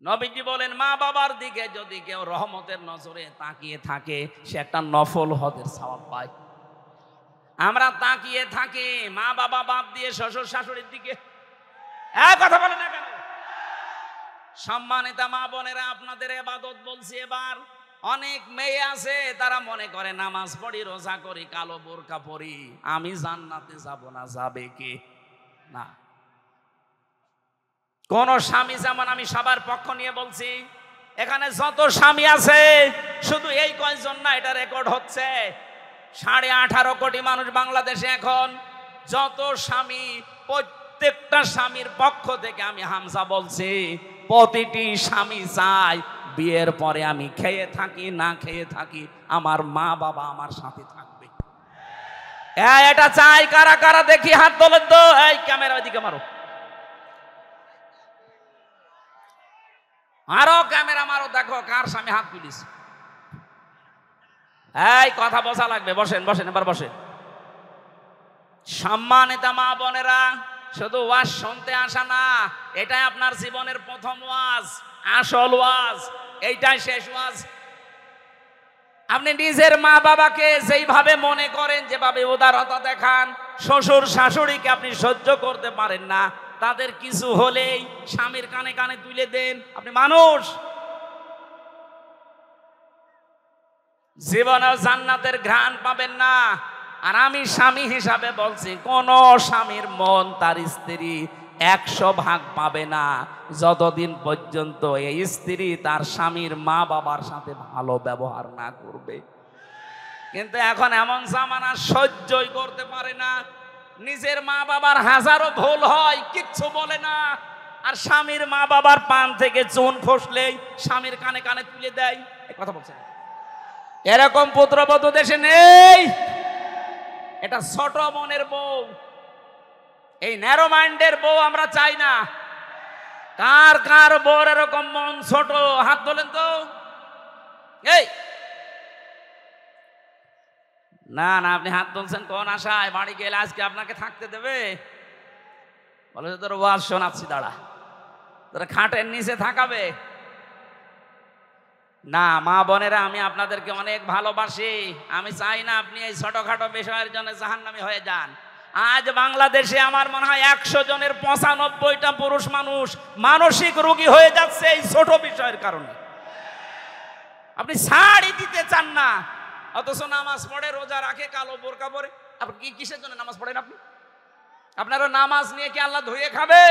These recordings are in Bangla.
নবীজি বলেন মা বাবার দিকে যদি কেউ রহমতের নজরে তাকিয়ে থাকে সে একটা নফল হজের সওয়াব পায়। আমরা তাকিয়ে থাকি মা বাবা বাদ দিয়ে শ্বশুর শাশুড়ির দিকে। কথা বলে না কেন? সম্মানিত মা বোনেরা, আপনাদের ইবাদত বলছি। এবার অনেক মেয়ে আছে তারা মনে করে নামাজ পড়ি, রোজা করি, কালো বোরকা পরি, আমি জান্নাতে যাব না। যাবে কে? না। কোন স্বামী, যেমন আমি সবার পক্ষ নিয়ে বলছি, এখানে যত স্বামী আছে শুধু এই কয়জন না, এটা রেকর্ড হচ্ছে। 18.5 কোটি মানুষ বাংলাদেশে এখন। যত স্বামী, প্রত্যেকটা স্বামীর পক্ষ থেকে আমি হামজা বলছি, প্রতিটি স্বামী চায় বিয়ের পরে আমি খেয়ে থাকি না খেয়ে থাকি, আমার মা বাবা আমার সাথে থাকবে। এটা চাই কারা কারা দেখি হাত তোলেন তো। এই ক্যামেরা ওইদিকে মারো, আরো ক্যামেরা মারো, দেখো কার স্বামী হাত তুলিস। এই কথা বোঝা লাগবে। বসেন বসেন, এবার বসেন। সম্মানিত মা বোনেরা, শুধু ওয়াজ শুনতে আসা না, এটাই আপনার জীবনের প্রথম ওয়াজ, আসল ওয়াজ, এইটাই শেষ ওয়াজ। আপনি নিজের মা বাবাকে যেইভাবে মনে করেন, যেভাবে উদারতা দেখান, শ্বশুর শাশুড়িকে আপনি সহ্য করতে পারেন না, তাদের কিছু হলেই স্বামীর কানে কানে তুলে দেন। আপনি মানুষ, জীবনেও জান্নাতের ঘ্রাণ পাবেন না। আর আমি স্বামী হিসাবে বলছি, কোন স্বামীর মন তার স্ত্রী 100% পাবে না যতদিন পর্যন্ত এই স্ত্রী তার স্বামীর মা বাবার সাথে ভালো ব্যবহার না করবে। কিন্তু এখন এমন জামানা, সহ্যই করতে পারে না। নিজের মা বাবার হাজারো ভুল হয়, কিচ্ছু বলে না, আর স্বামীর মা বাবার পান থেকে চুন খসলেই স্বামীর কানে কানে তুলে দেয়। এই কথা বলছে, এরকম পুত্রবধূ দেশে নেই। এটা ছোট মনের বউ, এই ন্যারো মাইন্ডের বউ আমরা চাই না। কার কার বউর এরকম মন ছোট? হাত তোলেন তো। এই না না, আপনি হাত তুলছেন কোন আশায়? বাড়ি গেলে আজকে আপনাকে থাকতে দেবে? বলে তোর ওয়াজ শোনাচ্ছি, দাঁড়া, তোর খাটের নিচে থাকাবে না। মা বোনেরা, আমি আপনাদেরকে অনেক ভালোবাসি। আমি চাই না আপনি এই ছোটখাটো বিষয়ের জন্য জাহান্নামী হয়ে যান। আজ বাংলাদেশে আমার মনে হয় 100 জনের 95টা পুরুষ মানুষ মানসিক রোগী হয়ে যাচ্ছে এই ছোট বিষয়ের কারণে। আপনি ছাড়ই দিতে চান না, অথচ নামাজ পড়ে, রোজা রাখে, কালো বোরকা পরে। আপনি কিসের জন্য নামাজ পড়েন? আপনারা নামাজ নিয়ে কি আল্লাহ ধুয়ে খাবে?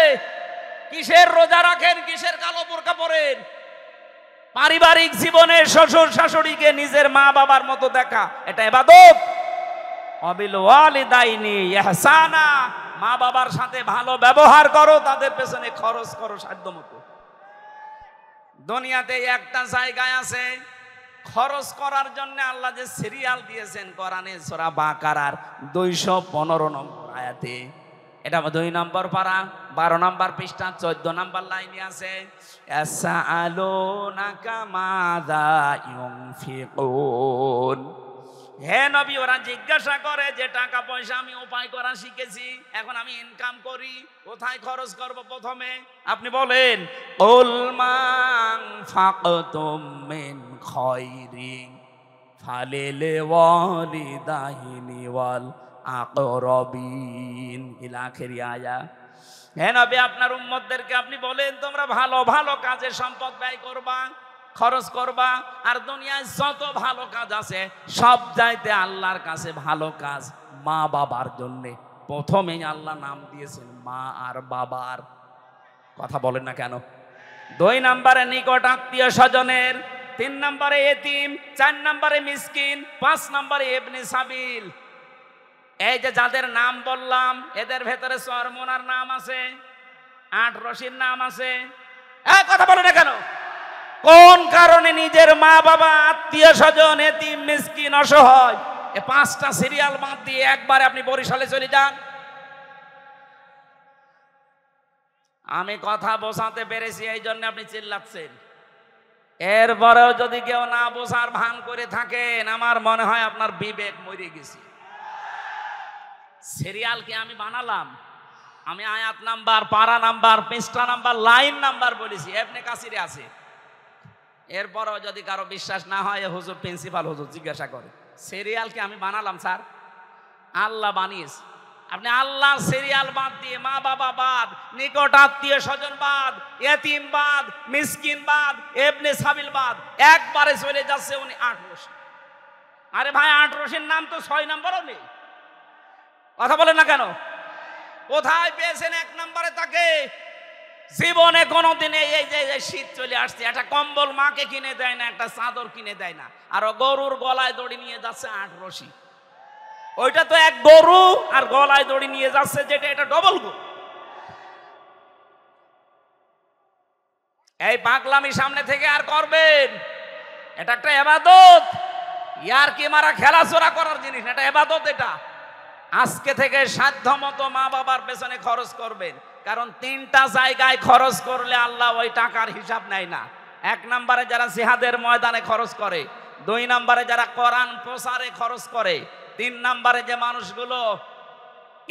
কিসের রোজা রাখেন, কিসের কালো বোরকা পরেন? পারিবারিক জীবনে শ্বশুর শাশুড়িকে নিজের মা বাবার মতো দেখা, এটা ইবাদত। ওয়াবিল ওয়ালিদাইনি ইহসানা, মা বাবার সাথে ভালো ব্যবহার করো, তাদের পেছনে খরচ করো সাধ্যমতো। দুনিয়াতে একটা জায়গায় আছে খরচ করার জন্য, আল্লাহ যে সিরিয়াল দিয়েছেন কোরআনে সূরা বাকারার 215 নম্বর আয়াতে। এটা 2 নম্বর পারা, 12 নম্বর পৃষ্ঠা, 14 নম্বর লাইনে আছে, ইয়াসআলুনাকা মাযা ইউনফিকুন। হে নবী, ওরা জিজ্ঞাসা করে যে টাকা পয়সা আমি উপায় করা শিখেছি, এখন আমি ইনকাম করি, কোথায় খরচ করব প্রথমে? আপনি বলেন, কুল মান ফাকতুম মিন খায়রিন ফালিল ওয়ালিদাইনি ওয়াল আকরাবিন ইলা আখির আয়া। হে নবী, আপনার উম্মতদেরকে আপনি বলেন, তোমরা ভালো ভালো কাজে সম্পদ ব্যয় করবা, খরচ করবা। আর দুনিয়ায় যত ভালো কাজ আছে সব চাইতে আল্লাহর কাছে ভালো কাজ মা বাবার জন্য। প্রথমেই আল্লাহ নাম দিয়েছেন মা আর বাবার। কথা বলেন না কেন? 2 নম্বরে নিকট আত্মীয় স্বজনের, 3 নম্বরে এতিম, 4 নম্বরে মিসকিন, 5 নম্বরে ইবনে সাবিল। এই যে যাদের নাম বললাম, এদের ভেতরে চরমোনার নাম আছে, 8 রশির নাম আছে। কথা বলে না কেন? কোন কারণে নিজের মা বাবা, আত্মীয় স্বজন, এতিম, মিসকিন, অসহায়, এই 5টা সিরিয়াল বাদ দিয়ে একবারে আপনি বরিশালে চলে যান। আমি কথা বোঝাতে পেরেছি, এই জন্য আপনি চিল্লাচ্ছেন। এরপরেও যদি কেউ না বোঝার ভান করে থাকেন, আমার মনে হয় আপনার বিবেক মরে গেছে। সিরিয়াল কি আমি বানালাম? আমি আয়াত নাম্বার, পারা নাম্বার, পৃষ্ঠা নাম্বার, লাইন নাম্বার বলেছি, ইবনে কাসিরে আছে। এরপরও যদি কারো বিশ্বাস না হয়, হুজুর প্রিন্সিপাল হুজুর জিজ্ঞাসা করে। সিরিয়াল কি আমি বানালাম স্যার? আল্লাহ বানিয়েছে। আপনি আল্লাহর সিরিয়াল বাদ দিয়ে মা বাবা বাদ, নিকট আত্মীয় স্বজন বাদ, এতিম বাদ, মিসকিন বাদ, ইবনে সাবিল বাদ, একবারে চলে যাচ্ছে উনি 8 রশি। আরে ভাই, 8 রশির নাম তো 6 নম্বরও নেই। কথা বলেন না কেন? কোথায় পেয়েছেন 1 নম্বরে তাকে? জীবনে কোনোদিন এই যে শীত চলে আসছে, একটা কম্বল মাকে কিনে দেয় না, একটা চাদর কিনে দেয় না, আর গরুর গলায় দড়ি নিয়ে যাচ্ছে 8 রশি। ওইটা তো এক গরু, আর গলায় দড়ি নিয়ে যাচ্ছে যেটা, এটা ডবল গরু। এই পাগলামি সামনে থেকে আর করবেন? এটা একটা ইবাদত, ইয়ার কি মারা খেলাচোরা করার জিনিস না, এটা ইবাদত। এটা আজকে থেকে সাধ্যমতো মা বাবার পেছনে খরচ করবেন, কারণ 3টা জায়গায় খরচ করলে আল্লাহ ওই টাকার হিসাব নেয় না। 1 নম্বরে যারা জিহাদের ময়দানে খরচ করে, 2 নম্বরে যারা কোরআন প্রচারে খরচ করে, 3 নম্বরে যে মানুষগুলো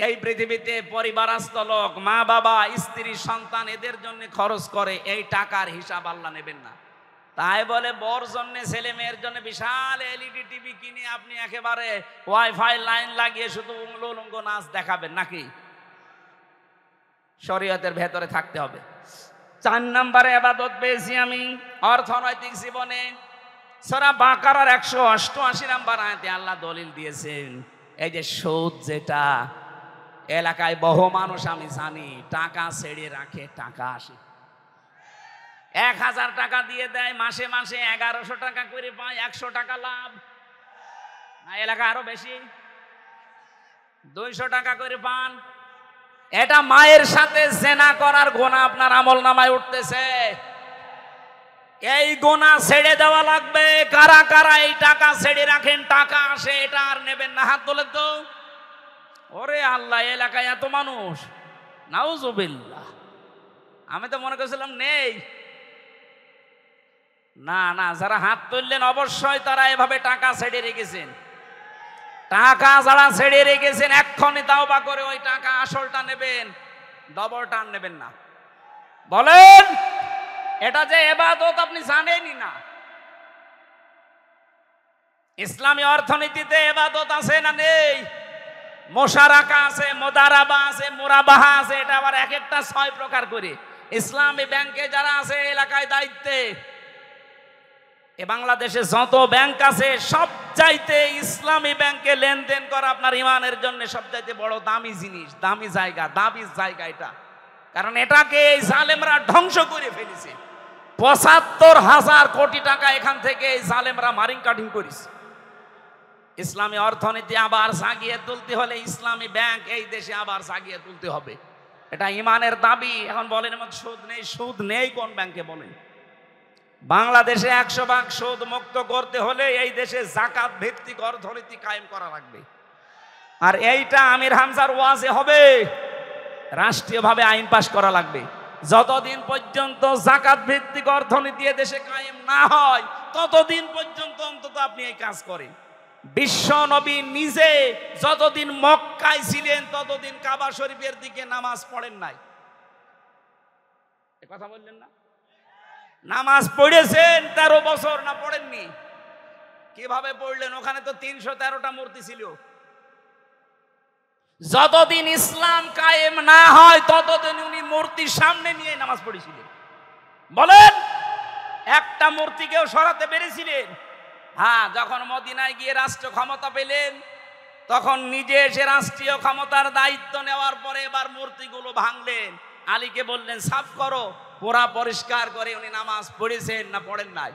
এই পৃথিবীতে পরিবারস্থ লোক, মা বাবা, স্ত্রী, সন্তান, এদের জন্য খরচ করে, এই টাকার হিসাব আল্লাহ নেবেন না। তাই বলে বর জন্য, ছেলে মেয়ের জন্য বিশাল এলইডি টিভি কিনে আপনি একেবারে ওয়াইফাই লাইন লাগিয়ে শুধু উলঙ্গ নাচ দেখাবেন নাকি? শরীয়তের ভেতরে থাকতে হবে। 4 নম্বরে ইবাদত পেয়েছি আমি অর্থনৈতিক জীবনে। সূরা বাকারার 188 নম্বর আয়াতে আল্লাহ দলিল দিয়েছেন, এই যে সুদ, যেটা এলাকায় বহু মানুষ আমি জানি টাকা ছেড়ে রাখে, টাকা আসে, 1000 টাকা দিয়ে দেয়, মাসে মাসে 1100 টাকা করে পায়, 100 টাকা লাভ। না, এলাকা আরো বেশি, 200 টাকা করে পান। এটা মায়ের সাথে জেনা করার গুনাহ আপনার আমলনামায় উঠতেছে। এই গুনাহ ছেড়ে দেওয়া লাগবে। কারা কারা এই টাকা ছেড়ে রাখেন, টাকা আসে, এটা আর নেবেন না? হাত তোলেন তো। ওরে আল্লাহ, এলাকায় এত মানুষ, নাউজুবিল্লাহ। আমি তো মনে করছিলাম নেই। না না, যারা হাত তুললেন অবশ্যই তারা এভাবে টাকা ছেড়ে রেখেছেন। টাকা যারা ছেড়ে রেখেছেন, এক্ষুনি তাওবা করে ওই টাকা আসলটা নেবেন, ডবলটা নেবেন না। বলেন, এটা যে ইবাদত আপনি জানেনই না। ইসলামী অর্থনীতিতে ইবাদত আছে না নেই? মুশারাকা আছে, মুদারাবা আছে, মুরাবাহা আছে, এটা আবার এক একটা 6 প্রকার করে। ইসলামী ব্যাংকে যারা আছে এলাকায় দায়িত্বে, এ বাংলাদেশে যত ব্যাংক আছে সব চাইতে ইসলামী ব্যাংকে লেনদেন করা আপনার ইমানের জন্য সবচাইতে বড় দামি জিনিস, দামি জায়গা, দাবি জায়গা এটা। কারণ এটাকে এই জালেমরা ধ্বংস করে ফেলেছে। ৭৫,০০০ কোটি টাকা এখান থেকে এই জালেমরা মারিং কাটিং করেছে। ইসলামী অর্থনীতি আবার জাগিয়ে তুলতে হলে ইসলামী ব্যাংক এই দেশে আবার জাগিয়ে তুলতে হবে, এটা ইমানের দাবি। এখন বলেন আমার সুদ নেই, সুদ নেই কোন ব্যাংকে বলেন? বাংলাদেশে 100% সুদ মুক্ত করতে হলে এই দেশে যাকাত ভিত্তিক অর্থনীতি কায়েম করা লাগবে। আর এইটা আমির হামজার ওয়াজে হবে, রাষ্ট্রীয়ভাবে আইন পাশ করা লাগবে। যতদিন পর্যন্ত যাকাত ভিত্তিক অর্থনীতি দেশে কায়েম না হয়, ততদিন পর্যন্ত অন্তত আপনি এই কাজ করেন। বিশ্ব নবী নিজে যতদিন মক্কায় ছিলেন ততদিন কাবা শরীফের দিকে নামাজ পড়েন নাই। কথা বললেন না? নামাজ পড়েছেন 13 বছর, না পড়েননি? কিভাবে পড়লেন? ওখানে তো 313টা মূর্তি ছিল। যতদিন ইসলাম কায়েম না হয় ততদিন উনি মূর্তির সামনে নিয়ে নামাজ পড়েছিলেন। বলেন, একটা মূর্তিকেও সরাতে পেরেছিলেন? হ্যাঁ, যখন মদিনায় গিয়ে রাষ্ট্র ক্ষমতা পেলেন তখন নিজে এসে রাষ্ট্রীয় ক্ষমতার দায়িত্ব নেওয়ার পরে এবার মূর্তিগুলো ভাঙলেন। আলীকে বললেন সাফ করো, পুরা পরিষ্কার করে। উনি নামাজ পড়েছেন না পড়েন নাই?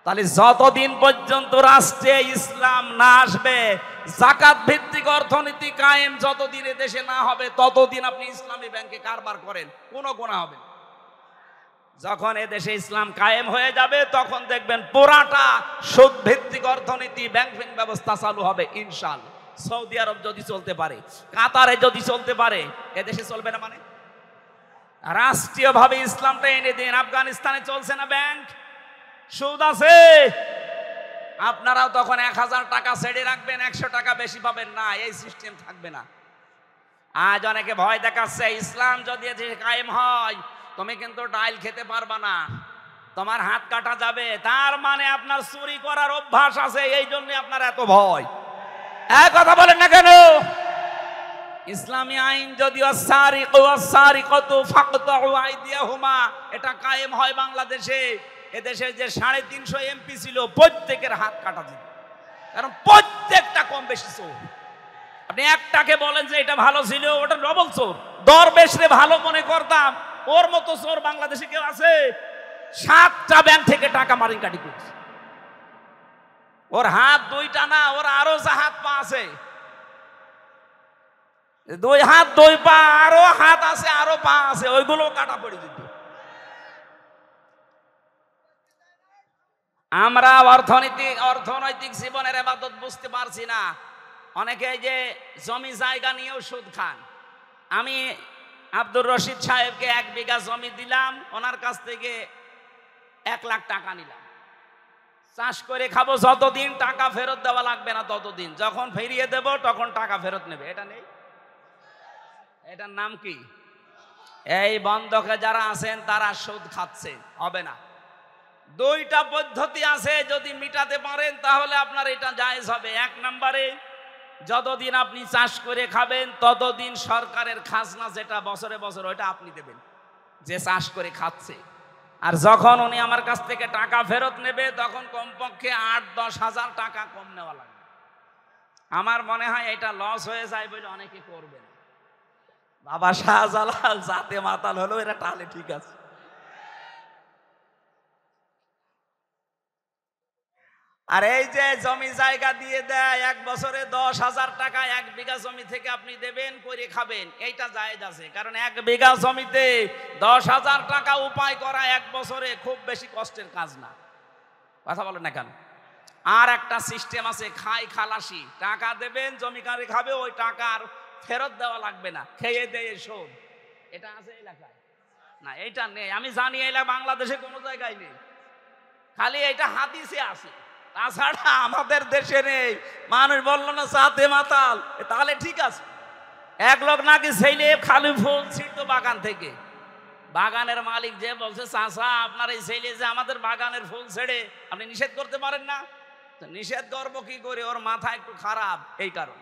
তাহলে যতদিন পর্যন্ত রাষ্ট্রে ইসলাম না আসবে, যাকাত ভিত্তিক অর্থনীতি কায়েম যতদিন দেশে না হবে, ততদিন আপনি ইসলামী ব্যাংকে কারবার করেন, কোনো গুনাহ হবে না। যখন দেশে ইসলাম কায়েম হয়ে যাবে তখন দেখবেন পুরাটা সুদ ভিত্তিক অর্থনীতি, ব্যাংকিং ব্যবস্থা চালু হবে ইনশাআল্লাহ। সৌদি আরব যদি চলতে পারে, কাতারে যদি চলতে পারে, এদেশে চলবে না মানে? রাষ্ট্রীয়ভাবে ইসলামটা এনে দিন। আফগানিস্তানে চলছে না ব্যাংক, সুদ আছে। আপনারাও তখন 1000 টাকা ছেড়ে রাখবেন, 100 টাকা বেশি পাবেন না, এই সিস্টেম থাকবে না। আজ অনেকে ভয় দেখাচ্ছে ইসলাম যদি কায়েম হয় তুমি কিন্তু ডাইল খেতে পারবা না, তোমার হাত কাটা যাবে। তার মানে আপনার চুরি করার অভ্যাস আছে, এই জন্য আপনার এত ভয়। এক কথা বলেন না কেন? ইসলামী আইন যদি এটা কায়েম হয় বাংলাদেশে, এদেশে যে 350 এমপি ছিল প্রত্যেকের হাত কাটা যেত, কারণ প্রত্যেকটা কম বেশি চোর। আপনি একটাকে বলেন যে এটা ভালো ছিল, ওটা ডবল চোর। দরবেশরে ভালো মনে করতাম, ওর মতো চোর বাংলাদেশে কেউ আছে? 7টা ব্যাংক থেকে টাকা মারিকাটি করছে। ওর হাত 2টা না, ওর আরো যা হাত পা আছে, 2 হাত 2 পা, আরো হাত আছে, আরো পা আছে, ওইগুলো কাটা পড়ে যেত। আমরা অর্থনৈতিক জীবনের ইবাদত বুঝতে পারছি না। অনেকে যে জমি জায়গা নিয়েও সুদ খান। আমি আব্দুর রশিদ সাহেবকে 1 বিঘা জমি দিলাম, ওনার কাছ থেকে 1 লাখ টাকা নিলাম। চাষ করে খাবো যতদিন, টাকা ফেরত দেওয়া লাগবে না ততদিন। যখন ফিরিয়ে দেব তখন টাকা ফেরত নেবে। এটা নেই? এটার নাম কি? এই বন্ধকে যারা আছেন তারা সুদ খাচ্ছে। হবে না। 2টা পদ্ধতি আছে, যদি মিটাতে পারেন তাহলে আপনার এটা জায়েজ হবে। 1 নম্বরে, যতদিন আপনি চাষ করে খাবেন ততদিন সরকারের খাজনা যেটা বছরে বছর, ওইটা আপনি দেবেন যে চাষ করে খাচ্ছে। আর যখন উনি আমার কাছ থেকে টাকা ফেরত নেবে তখন কমপক্ষে 8-10 হাজার টাকা কম নেওয়া লাগবে। আমার মনে হয় এটা লস হয়ে যায় বলে অনেকে করবে না। বাবা শাহজালাল জাতে মাতাল হলো, এরা তাহলে ঠিক আছে। আর এই যে জমি জায়গা দিয়ে দেয় 1 বছরে 10,000 টাকা 1 বিঘা জমি থেকে আপনি দেবেন, করে খাবেন, এইটা জায়েজ আছে। কারণ 1 বিঘা জমিতে 10,000 টাকা উপায় করা 1 বছরে খুব বেশি কষ্টের কাজ না। কথা বলেন না কেন? আর একটা সিস্টেম আছে, খাই খালাসি। টাকা দেবেন, জমিকারে খাবে, ওই টাকার ফেরত দেওয়া লাগবে না, খেয়ে দেয় শোধ। এটা আছে এলাকায়? না, এইটা নেই। আমি জানি এই বাংলাদেশে কোনো জায়গায় নেই, খালি এটা হাদিসে আছে, তাছাড়া আমাদের দেশে নেই। মানুষ বললো না চাতে মাতাল, তাহলে ঠিক আছে। 1 লোক নাকি ছেলে খালি ফুল ছিঁড়তো বাগান থেকে। বাগানের মালিক যে বলছে, চাচা আপনার এই ছেলে যে আমাদের বাগানের ফুল ছেড়ে, আপনি নিষেধ করতে পারেন না? নিষেধ করবো কি করে, ওর মাথা একটু খারাপ, এই কারণ।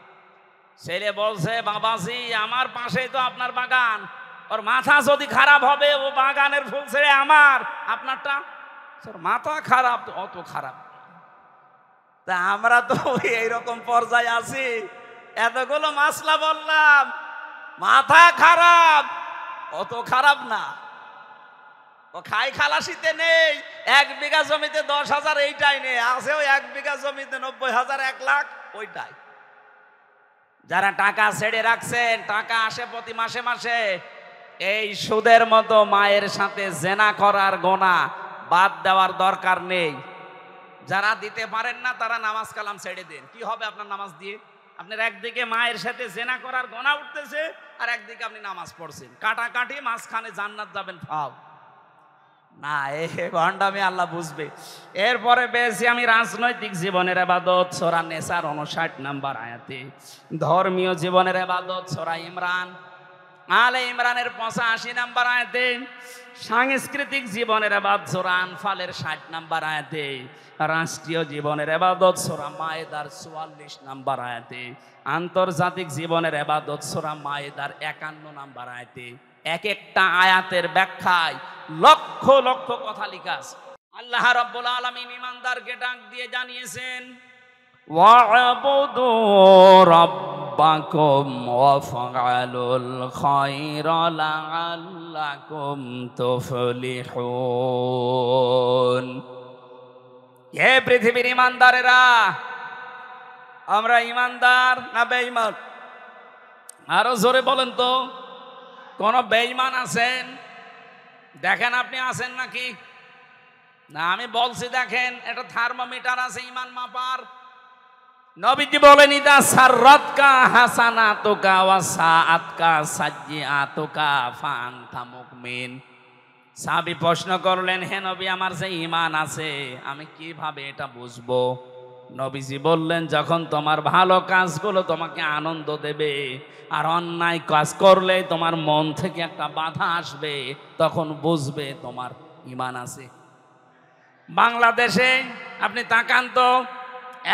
ছেলে বলছে, বাবাজি আমার পাশেই তো আপনার বাগান, ওর মাথা যদি খারাপ হবে, ও বাগানের ফুল ছেড়ে আমার, আপনারটা ওর মাথা খারাপ, অত খারাপ। তা আমরা তো এইরকম পর্যায়ে আছি, এতগুলো মাসলা বললাম, মাথা খারাপ, অত খারাপ না। ও খাই খালাসিতে নেই, 1 বিঘা জমিতে 10,000, এইটাই নেই। আছে ওই 1 বিঘা জমিতে 90,000, 1 লাখ, ওইটাই। যারা টাকা ছেড়ে রাখছেন, টাকা আসে প্রতি মাসে মাসে, এই সুদের মতো মায়ের সাথে জেনা করার গোনা বাদ দেওয়ার দরকার নেই। যারা দিতে পারেন না তারা নামাজ কালাম ছেড়ে দেন। কি হবে আপনার নামাজ দিয়ে? আপনার একদিকে মায়ের সাথে জেনা করার গোনা উঠতেছে, আর একদিকে আপনি নামাজ পড়ছেন, কাটাকাটি, মাঝখানে জান্নাত যাবেন ফাও না। এই ভণ্ডামি আল্লাহ বুঝবে। এরপরে পেয়েছি আমি রাজনৈতিক জীবনের ইবাদত, সূরা নেসার 59 নম্বর আয়াতে। ধর্মীয় জীবনের ইবাদত সূরা ইমরান, আলে ইমরানের 85 নম্বর আয়াতে। সাংস্কৃতিক জীবনের ইবাদত সূরা আনফালের 60 নম্বর আয়াতে। রাষ্ট্রীয় জীবনের ইবাদত সূরা মায়েদার 44 নম্বর আয়াতে। আন্তর্জাতিক জীবনের ইবাদত সূরা মায়েদার 51 নম্বর আয়াতে। এক একটা আয়াতের ব্যাখ্যায় লক্ষ লক্ষ কথা লেখা আছে। আল্লাহ রাব্বুল আলামিন ঈমানদারকে ডাক দিয়ে জানিয়েছেন, ওয়া'বুদু রাব্বাকুম ওয়াফআলুল খায়রা লাআল্লাকুম তুফলিহুন। হে পৃথিবীর ঈমানদারেরা, আমরা ঈমানদার না বেঈমান? আরো জোরে বলেন তো, কোন বেঈমান আছেন? দেখেন আপনি আছেন নাকি? না, আমি বলছি দেখেন, এটা থার্মোমিটার আছে ঈমান মাপার। নবীজি বলেন, ইদা সাররাতকা হাসানাতুকা ওয়া সাআতকা সাজ্জিআতুকা ফাআনতা মুমিন। সাহাবী প্রশ্ন করলেন, হে নবী, আমার যে ঈমান আছে আমি কিভাবে এটা বুঝবো? নবীজি বললেন, যখন তোমার ভালো কাজগুলো তোমাকে আনন্দ দেবে আর অন্যায় কাজ করলে তোমার মন থেকে একটা বাধা আসবে, তখন বুঝবে তোমার ঈমান আছে। বাংলাদেশে আপনি তাকান তো,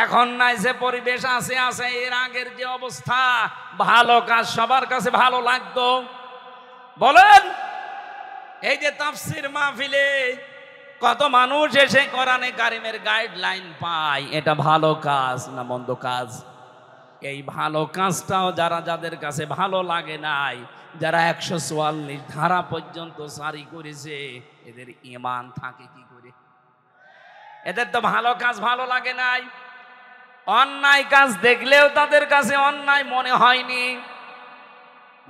এখন নাই যে পরিবেশ আছে আছে, এর আগের যে অবস্থা, ভালো কাজ সবার কাছে ভালো লাগতো? বলেন, এই যে তাফসীর মাহফিলে কত মানুষ এসে কোরআনে কারিমের গাইডলাইন পায়, এটা ভালো কাজ না মন্দ কাজ? এই ভালো কাজটাও যাদের কাছে ভালো লাগে নাই, যারা 144 ধারা পর্যন্ত জারি করেছে, এদের ঈমান থাকে কি করে? এদের তো ভালো কাজ ভালো লাগে নাই। অন্যায় কাজ দেখলেও তাদের কাছে অন্যায় মনে হয়নি।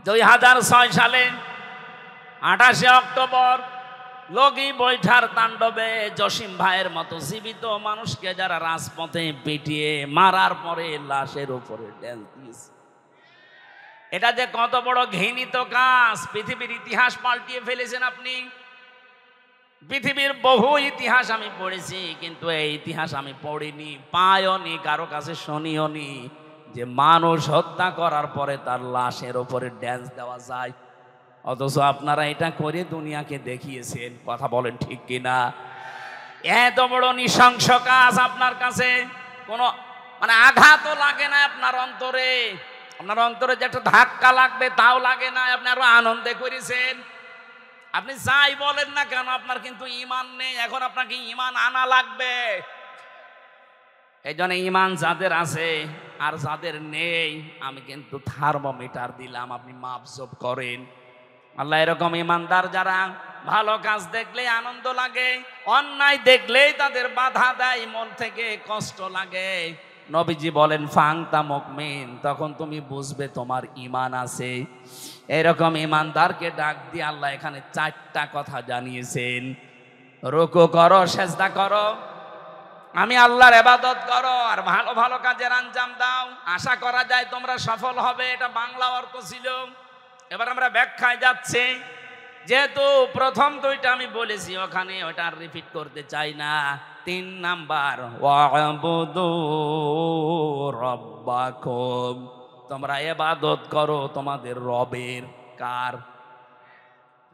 2006 সালে 28শে অক্টোবর লগি বৈঠার তাণ্ডবে জসিম ভাইয়ের মতো জীবিত মানুষকে যারা রাজপথে পিটিয়ে মারার পরে লাশের উপরে ড্যান্স দিয়েছে, এটা যে কত বড় ঘৃণিত কাজ! পৃথিবীর ইতিহাস পাল্টিয়ে ফেলেছেন আপনি। পৃথিবীর বহু ইতিহাস আমি পড়েছি, কিন্তু এই ইতিহাস আমি পড়িনি, পাইওনি, কারো কাছে শুনিওনি যে মানুষ হত্যা করার পরে তার লাশের উপরে ড্যান্স দেওয়া যায়। অথচ আপনারা এটা করে দুনিয়াকে দেখিয়েছেন। কথা বলেন ঠিক কিনা? এত বড় নৃশংস কাজ আপনার কাছে কোনো আঘাতও লাগে না আপনার অন্তরে? আপনার অন্তরে যে একটা ধাক্কা লাগবে তাও লাগে না, আপনি আরো আনন্দে করেছেন। আপনি যাই বলেন না কেন, আপনার কিন্তু ঈমান নেই। এখন আপনাকে ঈমান আনা লাগবে। এই জন্য ঈমান যাদের আছে আর যাদের নেই, আমি কিন্তু থার্মোমিটার দিলাম, আপনি মাপজোপ করেন। আল্লাহ এরকম ঈমানদার যারা ভালো কাজ দেখলেই আনন্দ লাগে, অন্যায় দেখলেই তাদের বাধা দেয়, মন থেকে কষ্ট লাগে, নবীজি বলেন ফাংতা মুমিন, তখন তুমি বুঝবে তোমার ঈমান আছে। এরকম ঈমানদারকে ডাক দিয়ে আল্লাহ এখানে 4টা কথা জানিয়েছেন। রুকু করো, সেজদা করো, আমি আল্লাহর ইবাদত করো, আর ভালো ভালো কাজের আঞ্জাম দাও, আশা করা যায় তোমরা সফল হবে। এটা বাংলা অর্থ ছিল। এবার আমরা ব্যাখ্যায় যাচ্ছি। যেহেতু প্রথম 2টা আমি বলেছি, ওখানে ওটা আর রিপিট করতে চাই না। 3 নাম্বার, ওয়াবুদু রাব্বাকুম, তোমরা ইবাদত করো তোমাদের রবের। কার?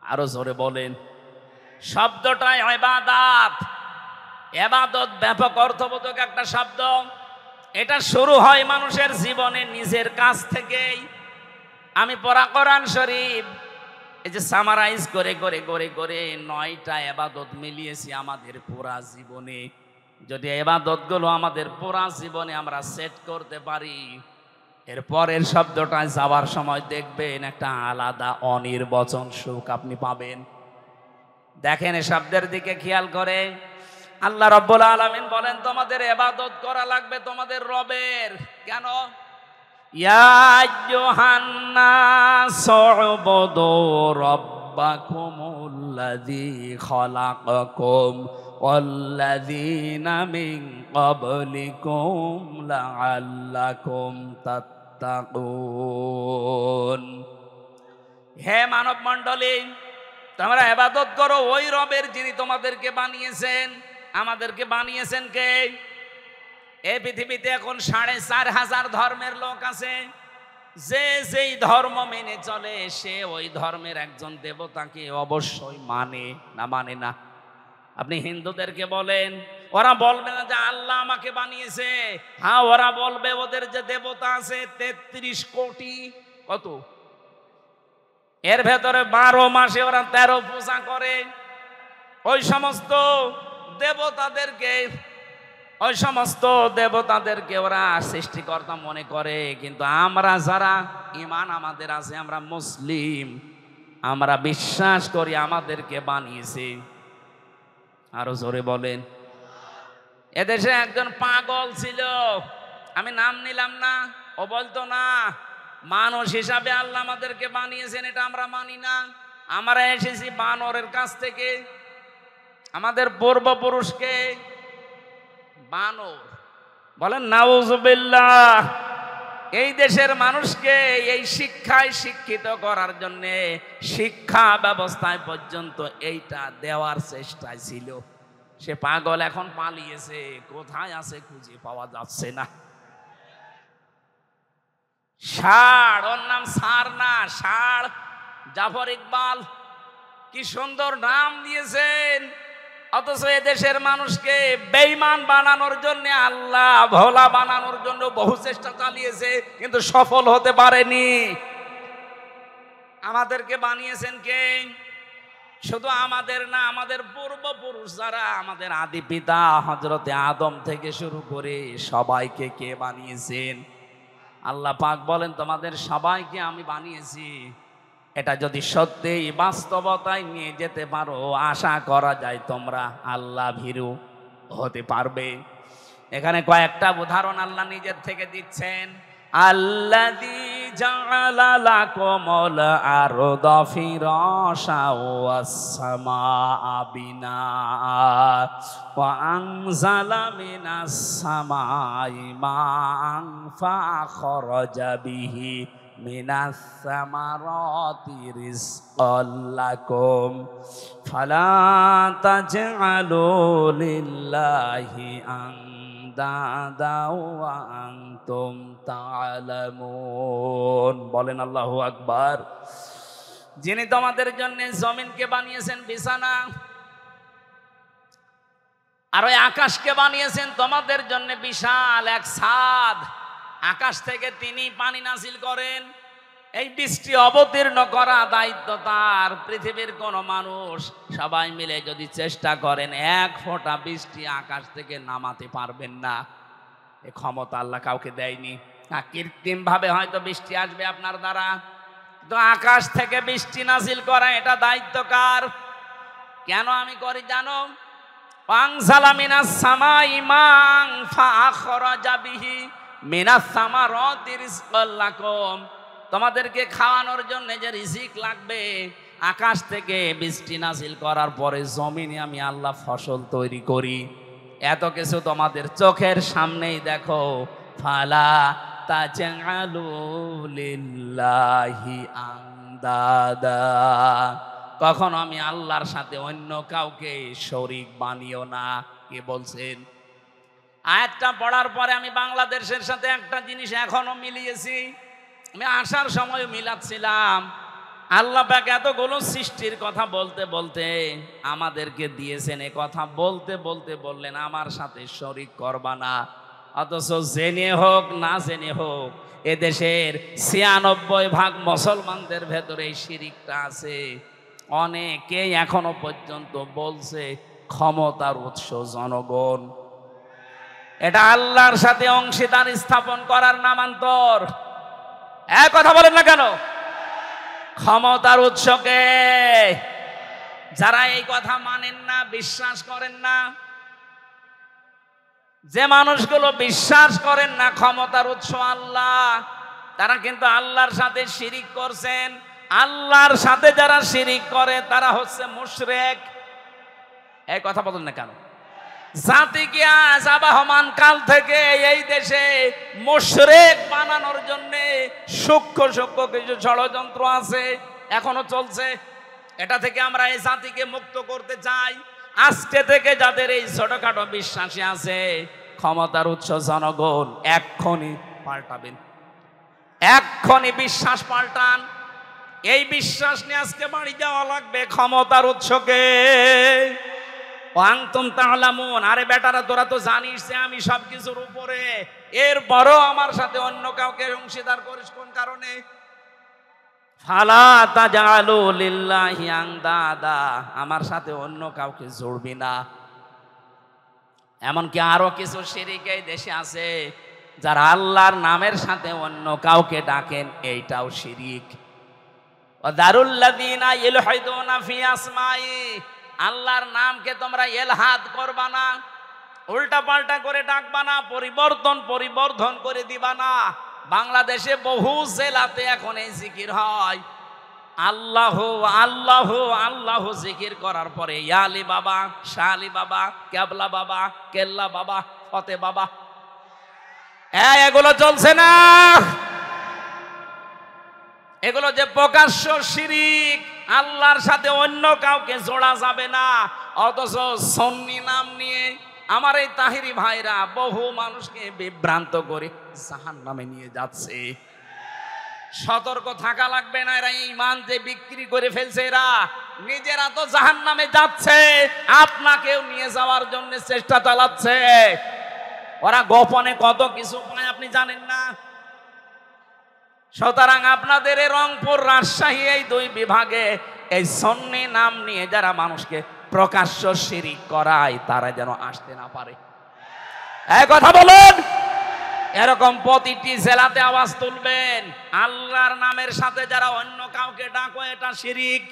আরো জোরে বলেন। শব্দটাই ইবাদত। ইবাদত ব্যাপক অর্থবোধক একটা শব্দ। এটা শুরু হয় মানুষের জীবনে নিজের কাছ থেকেই। আমি পড়া কোরআন শরীফ এই যে সামারাইজ করে করে করে করে 9টা ইবাদত মিলিয়েছি আমাদের পুরা জীবনে। যদি ইবাদতগুলো আমাদের পুরা জীবনে আমরা সেট করতে পারি, এর পরের শব্দটায় যাওয়ার সময় দেখবেন একটা আলাদা অনির্বচন সুখ আপনি পাবেন। দেখেন এই শব্দের দিকে খেয়াল করে আল্লাহ রাব্বুল আলামিন বলেন তোমাদের ইবাদত করা লাগবে তোমাদের রবের। কেন? ইয়া আইয়ুহান নাসু উবুদু রাব্বাকুমুল্লাযী খালাকাকুম ওয়াল্লাযীনা মিন ক্বাবলিকুম লাআল্লাকুম তাত্তাকুন। হে মানব মণ্ডলী, তোমরা ইবাদত করো ওই রবের যিনি তোমাদেরকে বানিয়েছেন। আমাদেরকে বানিয়েছেন কে? এই পৃথিবীতে এখন 4,500 ধর্মের লোক আছে। যে যেই ধর্ম মেনে চলে সে ওই ধর্মের একজন দেবতাকে অবশ্যই মানে না। আপনি হিন্দুদেরকে বলেন, ওরা বলবে না যে আল্লাহ আমাকে বানিয়েছে। হ্যাঁ, ওরা বলবে ওদের যে দেবতা আছে 33 কোটি, কত, এর ভেতরে 12 মাসে ওরা 13 পূজা করে। ওই সমস্ত দেবতাদেরকে ওরা সৃষ্টিকর্তা মনে করে। কিন্তু আমরা যারা ঈমান আমাদের আছে, আমরা মুসলিম, আমরা বিশ্বাস করি আমাদেরকে বানিয়েছে। আরো জোরে বলেন। এদেশে একজন পাগল ছিল, আমি নাম নিলাম না, ও বলতো না মানুষ হিসাবে আল্লাহ আমাদেরকে বানিয়েছেন, এটা আমরা মানি না। আমরা এসেছি বানরের কাছ থেকে। আমাদের পূর্বপুরুষকে বানর বলেন, নাউজুবিল্লাহ। এই দেশের মানুষকে এই শিক্ষায় শিক্ষিত করার জন্যে শিক্ষা ব্যবস্থায় পর্যন্ত এইটা দেওয়ার চেষ্টায় ছিল। সে পাগল এখন পালিয়েছে, কোথায় আছে খুঁজে পাওয়া যাচ্ছে না। ষাঁড়, ওর নাম ষাঁড় না, ষাঁড়। জাফর ইকবাল কি সুন্দর নাম দিয়েছেন, অথচ এদেশের মানুষকে বেঈমান বানানোর জন্য, আল্লাহ ভোলা বানানোর জন্য বহু চেষ্টা চালিয়েছে, কিন্তু সফল হতে পারেনি। আমাদেরকে বানিয়েছেন কে? শুধু আমাদের না, আমাদের পূর্বপুরুষ যারা, আমাদের আদি পিতা হযরতে আদম থেকে শুরু করে সবাইকে কে বানিয়েছেন? আল্লাহ পাক বলেন, তোমাদের সবাইকে আমি বানিয়েছি। এটা যদি সত্যিই বাস্তবতায় নিয়ে যেতে পারো, আশা করা যায় তোমরা আল্লাহ ভীরু হতে পারবে। এখানে কয়েকটা উদাহরণ আল্লাহ নিজের থেকে দিচ্ছেন। আল্লাযী জাআলা লাকুমুল আরদা ফিরাশা ওয়াস সামাআ বিনাআ ওয়া আনজালা মিনাস সামাই মাআন ফাআখরাজা বিহি মিনাস সামারাতি রিজকাল লাকুম ফালা তাজআলু লিল্লাহি আনদাদা ওয়া আনতুম তা'লামুন। বলেন আল্লাহু আকবার। যিনি তোমাদের জন্য জমিনকে বানিয়েছেন বিছানা, আর ওই আকাশকে বানিয়েছেন তোমাদের জন্য বিশাল এক ছাদ। আকাশ থেকে তিনি পানি নাযিল করেন, এই বৃষ্টি অবতীর্ণ করা দায়িত্ব তার। পৃথিবীর কোন মানুষ সবাই মিলে যদি চেষ্টা করেন, এক ফোঁটা বৃষ্টি আকাশ থেকে নামাতে পারবেন না। এই ক্ষমতা আল্লাহ কাউকে দেয়নি। কৃত্রিম ভাবে হয়তো বৃষ্টি আসবে আপনার দ্বারা, কিন্তু আকাশ থেকে বৃষ্টি নাযিল করা এটা দায়িত্ব কার? কেন আমি করি জানো? আনজালা মিনাস সামাই মা'আন ফাআখরাজা বিহি মিনাস সামারাতি রিজকাল লাকুম। তোমাদেরকে খাওয়ানোর জন্য যে রিজিক লাগবে, আকাশ থেকে বৃষ্টি নাযিল করার পরে জমিনে আমি আল্লাহ ফসল তৈরি করি। এত কিছু তোমাদের চোখের সামনেই দেখো। ফালা তাজআলু লিল্লাহি আনদাদা, কখনো আমি আল্লাহর সাথে অন্য কাউকে শরীক বানিও না। কে বলছেন? আয়াতটা পড়ার পরে আমি বাংলাদেশের সাথে একটা জিনিস এখনো মিলিয়েছি। আমি আসার সময় মিলাচ্ছিলাম। আল্লাহ পাক এতগুলো সৃষ্টির কথা বলতে বলতে আমাদেরকে দিয়েছেন, এ কথা বলতে বলতে বললেন আমার সাথে শরীক করবা না। অথচ জেনে হোক না জেনে হোক, এদেশের ৯৬% মুসলমানদের ভেতরে এই শিরিকটা আছে। অনেকেই এখনো পর্যন্ত বলছে ক্ষমতার উৎস জনগণ। এটা আল্লাহর সাথে অংশীদার স্থাপন করার নামান্তর। এক কথা বলেন না কেন? ক্ষমতার উৎসকে যারা এই কথা মানেন না, বিশ্বাস করেন না, যে মানুষগুলো বিশ্বাস করেন না ক্ষমতার উৎস আল্লাহ, তারা কিন্তু আল্লাহর সাথে শিরিক করছেন। আল্লাহর সাথে যারা শিরিক করে তারা হচ্ছে মুশরিক। এই কথা বলেন না কেন? জাতিকে আজ আবহমান কাল থেকে এই দেশে মুশরিক বানানোর জন্য সূক্ষ্ম সূক্ষ্ম কিছু ষড়যন্ত্র আছে, এখনো চলছে। এটা থেকে আমরা এই জাতিকে মুক্ত করতে চাই। আজকে থেকে যাদের এই ছোটখাটো বিশ্বাসী আছে, ক্ষমতার উৎস জনগণ, এক্ষুনি পাল্টাবেন, এক্ষুনি বিশ্বাস পাল্টান। এই বিশ্বাস নিয়ে আজকে বাড়ি যাওয়া লাগবে। ক্ষমতার উৎসকে আনতুম তা'লামুন। আরে বেটারা, তোরা তো জানিস যে আমি সবকিছুর উপরে, এরপরও আমার সাথে অন্য কাউকে অংশীদার করিস কোন কারণে? ফালা তাজআলু লিল্লাহি আনদাদা, আমার সাথে অন্য কাউকে জড়বি না। এমনকি আরো কিছু শিরিক এই দেশে আছে, যারা আল্লাহর নামের সাথে অন্য কাউকে ডাকেন, এইটাও শিরিক। ওয়াদারুল্লাযীনা ইলহাদুনা ফি আসমাই, আল্লাহর নামকে তোমরা ইলহাদ করবা না, উল্টা পাল্টা করে ডাকবা না, পরিবর্ধন করে দিবা না। বাংলাদেশে বহু জেলাতে এখন এই জিকির হয়, আল্লাহ আল্লাহ আল্লাহ জিকির করার পরে ইয়া আলী বাবা, শাহ আলী বাবা, কেবলা বাবা, কেল্লা বাবা, ফতে বাবা, এগুলো চলছে না। এগুলো যে প্রকাশ্য শিরিক, আল্লাহর সাথে অন্য কাউকে জোড়া যাবে না। অথচ সুন্নি নাম নিয়ে আমার এই তাহিরি ভাইরা বহু মানুষকে বিভ্রান্ত করে জাহান্নামে নিয়ে যাচ্ছে। সতর্ক থাকা লাগবে না, এরা ঈমান যে বিক্রি করে ফেলছে, এরা নিজেরা তো জাহান্নামে যাচ্ছে, আপনাকেও নিয়ে যাওয়ার জন্য চেষ্টা চালাচ্ছে। ওরা গোপনে কত কিছু পায় আপনি জানেন না। সুতরাং আপনাদের এই রংপুর রাজশাহী এই দুই বিভাগে এই সুন্নি নাম নিয়ে যারা মানুষকে প্রকাশ্য শিরিক করায় তারা যেন আসতে না পারে। এই কথা বলুন। এরকম প্রতিটি জেলাতে আওয়াজ তুলবেন, আল্লাহর নামের সাথে যারা অন্য কাউকে ডাকো এটা শিরিক।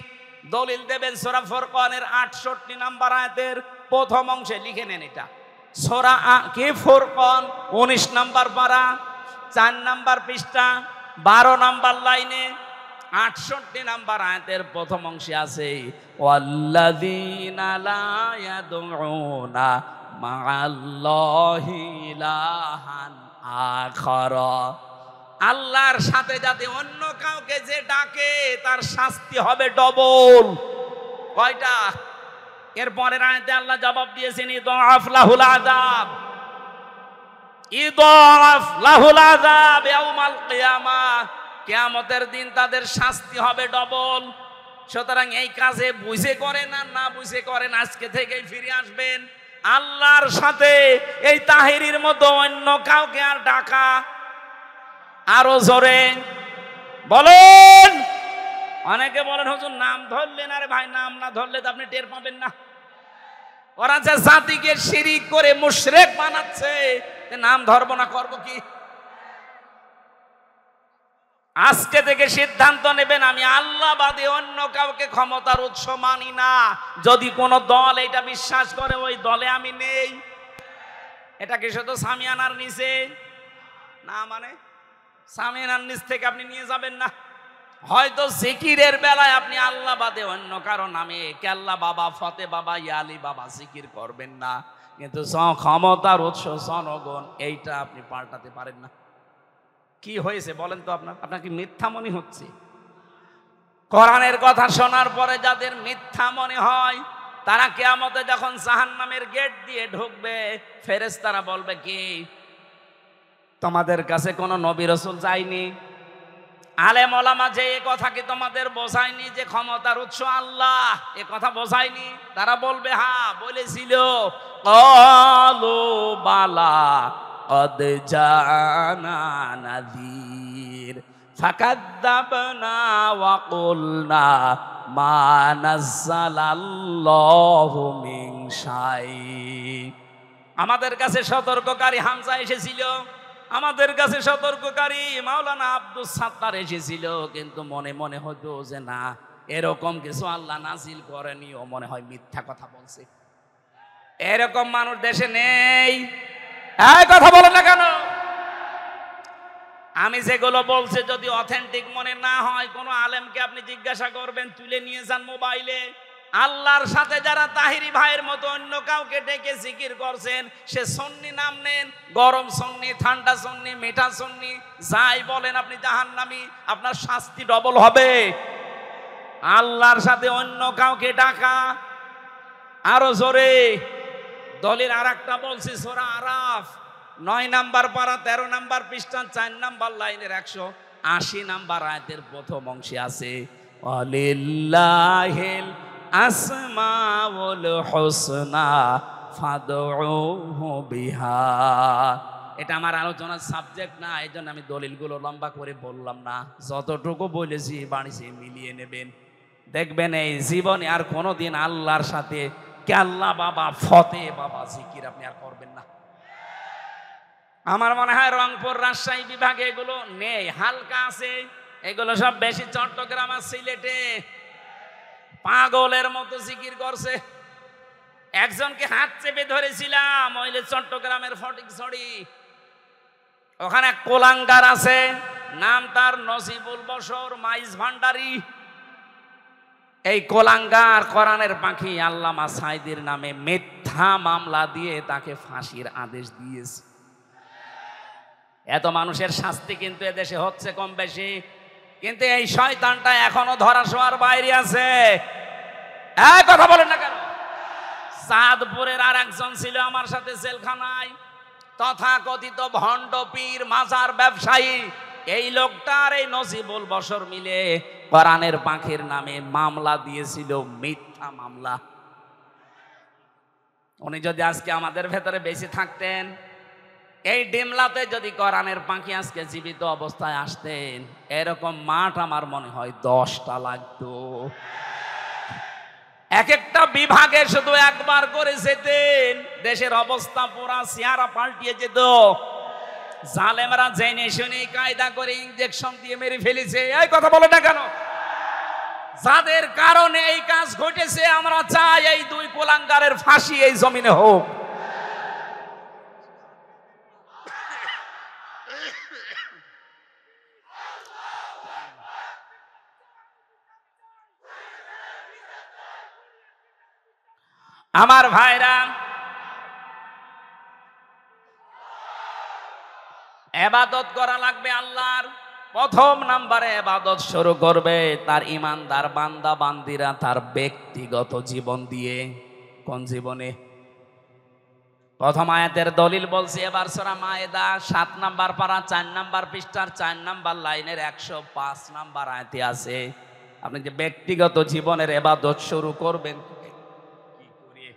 দলিল দেবেন সূরা ফুরকানের 68 নম্বর আয়াতের প্রথম অংশে, লিখে নেন এটা। সূরা কি ফুরকান 19 নম্বর পারা 4 নম্বর পৃষ্ঠা 12 নম্বর লাইনে 68 নম্বর আয়াতের প্রথম অংশে আছে, ওয়াল্লাযীনা লা ইয়াদউনা মা'আল্লাহি ইলাহান আখার। আল্লাহর সাথে যাতে অন্য কাউকে যে ডাকে তার শাস্তি হবে ডবল। কয়টা? এর পরের আয়াতে আল্লাহ জবাব দিয়েছেন, ইদাফ লাহুল আযাব, ইদাফ লাহুল আযাব ইয়াউমাল কিয়ামাহ, কিয়ামতের দিন তাদের শাস্তি হবে ডবল। সুতরাং এই কাজে বুঝে করেন আর না বুঝে করেন, আজকে থেকেই ফিরে আসবেন। আল্লাহর সাথে এই তাহিরির মতো অন্য কাউকে আর ডাকা, আরো জোরে বলেন। অনেকে বলেন হুজুর নাম ধরলেন, আরে ভাই নাম না ধরলে তো আপনি টের পাবেন না। ওরা যে জাতিকে শিরিক করে মুশরিক বানাচ্ছে, নাম ধরবো না করবো কি? আজকে থেকে সিদ্ধান্ত নেবেন, আমি আল্লাহ বাদে অন্য কাউকে ক্ষমতার উৎস মানি না। যদি কোন দল এটা বিশ্বাস করে ওই দলে আমি নেই। এটা কি শুধু সামিয়ানার নিচে না, মানে সামিয়ানার নিচ থেকে আপনি নিয়ে যাবেন না। হয়তো জিকিরের বেলায় আপনি আল্লাহ বাদে অন্য কারো নামে কেল্লা বাবা, ফতে বাবা, ইয়ালি বাবা জিকির করবেন না, কিন্তু ক্ষমতার উৎস জনগণ এইটা আপনি পাল্টাতে পারেন না। কি হয়েছে বলেন তো? আপনার কি মিথ্যা মনে হচ্ছে? কোরআনের কথা শোনার পরে যাদের মিথ্যা মনে হয় তারা কিয়ামতে যখন জাহান্নামের গেট দিয়ে ঢুকবে, ফেরেশতারা বলবে কি, তোমাদের কাছে কোনো নবী রাসূল যায়নি? আলেম ওলামা যে এ কথা কি তোমাদের বোঝায়নি যে ক্ষমতার উৎস আল্লাহ? এ কথা বোঝায়নি? তারা বলবে হ্যাঁ বলেছিল। ক্বালু বালা قد جاءنا نذير فكذبنا وقلنا ما نزل الله من شيء। আমাদের কাছে সতর্ককারী হামজা এসেছিল, আমাদের কাছে সতর্ককারী মাওলানা আব্দুস সাত্তার এসেছিল, কিন্তু মনে মনে হতো যে না, এরকম কিছু আল্লাহ নাজিল করেনি, ও মনে হয় মিথ্যা কথা বলছে। এরকম মানুষ দেশে নেই। এই কথা বলেন না কেন? আমি যেগুলো বলছি যদি অথেন্টিক মনে না হয়, কোন আলেমকে আপনি জিজ্ঞাসা করবেন, তুলে নিয়ে যান মোবাইলে। আল্লাহর সাথে যারা তাহিরি ভাইয়ের মতো অন্য কাউকে ডেকে জিকির করছেন, সে সুন্নি নাম নেন, গরম সুন্নি, ঠান্ডা সুন্নি, মিঠা সুন্নি, যাই বলেন আপনি জাহান্নামী, আপনার শাস্তি ডবল হবে। আল্লাহর সাথে অন্য কাউকে ডাকা, আরো জোরে দলিল আর একটা বলছি, সূরা আরাফ 9 নম্বর পারা 13 নম্বর পৃষ্ঠা 4 নম্বর লাইনের 180 নম্বর আয়াতের প্রথম অংশে আছে, ওয়ালিল্লাহিল আসমাউল হুসনা ফাদউহু বিহা। এটা আমার আলোচনার সাবজেক্ট না, এই জন্য আমি দলিলগুলো লম্বা করে বললাম না। যতটুকু বলেছি বাড়িতে মিলিয়ে নেবেন, দেখবেন এই জীবনে আর কোনোদিন আল্লাহর সাথে আল্লাহ বাবা, ফতে বাবা জিকির আপনি আর করবেন না। আমার মনে হয় রংপুর রাজশাহী বিভাগে এগুলো নেই, হালকা আছে। এগুলো সব বেশি চট্টগ্রাম আর সিলেটে পাগলের মতো জিকির করছে। একজনকে হাত চেপে ধরেছিলাম, ওইলে চট্টগ্রামের ফটিকছড়ি, ওখানে কোলাঙ্গার আছে, নাম তার নসিবুল বশর মাইজ ভান্ডারি। এই কোলাঙ্গার কোরআনের পাখি আল্লামা সাইদির নামে মিথ্যা মামলা দিয়ে তাকে ফাঁসির আদেশ দিয়েছে। এত মানুষের শাস্তি কিন্তু এদেশে হচ্ছে কম বেশি, কিন্তু এই শয়তানটা এখনো ধরা ছোঁয়ার বাইরে আছে। কথা বলেন না কেন? চাঁদপুরের আর একজন ছিল আমার সাথে জেলখানায়, তথাকথিত ভণ্ড পীর মাজার ব্যবসায়ী। এই লোকটার এই নজিবুল বশর মিলে কোরআনের পাখির নামে মামলা দিয়েছিল, মিথ্যা মামলা। উনি যদি আজকে আমাদের ভেতরে বেশি থাকতেন, এই ডিমলাতে যদি কোরআনের পাখি আজকে জীবিত অবস্থায় আসতেন, এরকম মাঠ আমার মনে হয় 10টা লাগতো। এক একটা বিভাগে শুধু একবার করে যেতেন, দেশের অবস্থা পুরা চেহারা পাল্টিয়ে যেত। জালেমরা জেনে শুনে কায়দা করে ইনজেকশন দিয়ে মেরে ফেলেছে। এই কথা বলে না কেন? যাদের কারণে এই কাজ ঘটেছে, আমরা চাই এই দুই কুলাঙ্গারের ফাঁসি এই জমিনে হোক। আমার ভাইরা, ইবাদত করা লাগবে আল্লাহর। প্রথম নাম্বারে ইবাদত শুরু করবে তার ইমানদার বান্দা বান্দিরা তার ব্যক্তিগত জীবন দিয়ে। কোন জীবনে? প্রথম আয়াতের দলিল বলছি এবার সূরা মায়েদা 7 নাম্বার পারা 4 নাম্বার পৃষ্ঠার 4 নাম্বার লাইনের 105 নাম্বার আয়াতে আছে। আপনি যে ব্যক্তিগত জীবনের ইবাদত শুরু করবেন কি করে?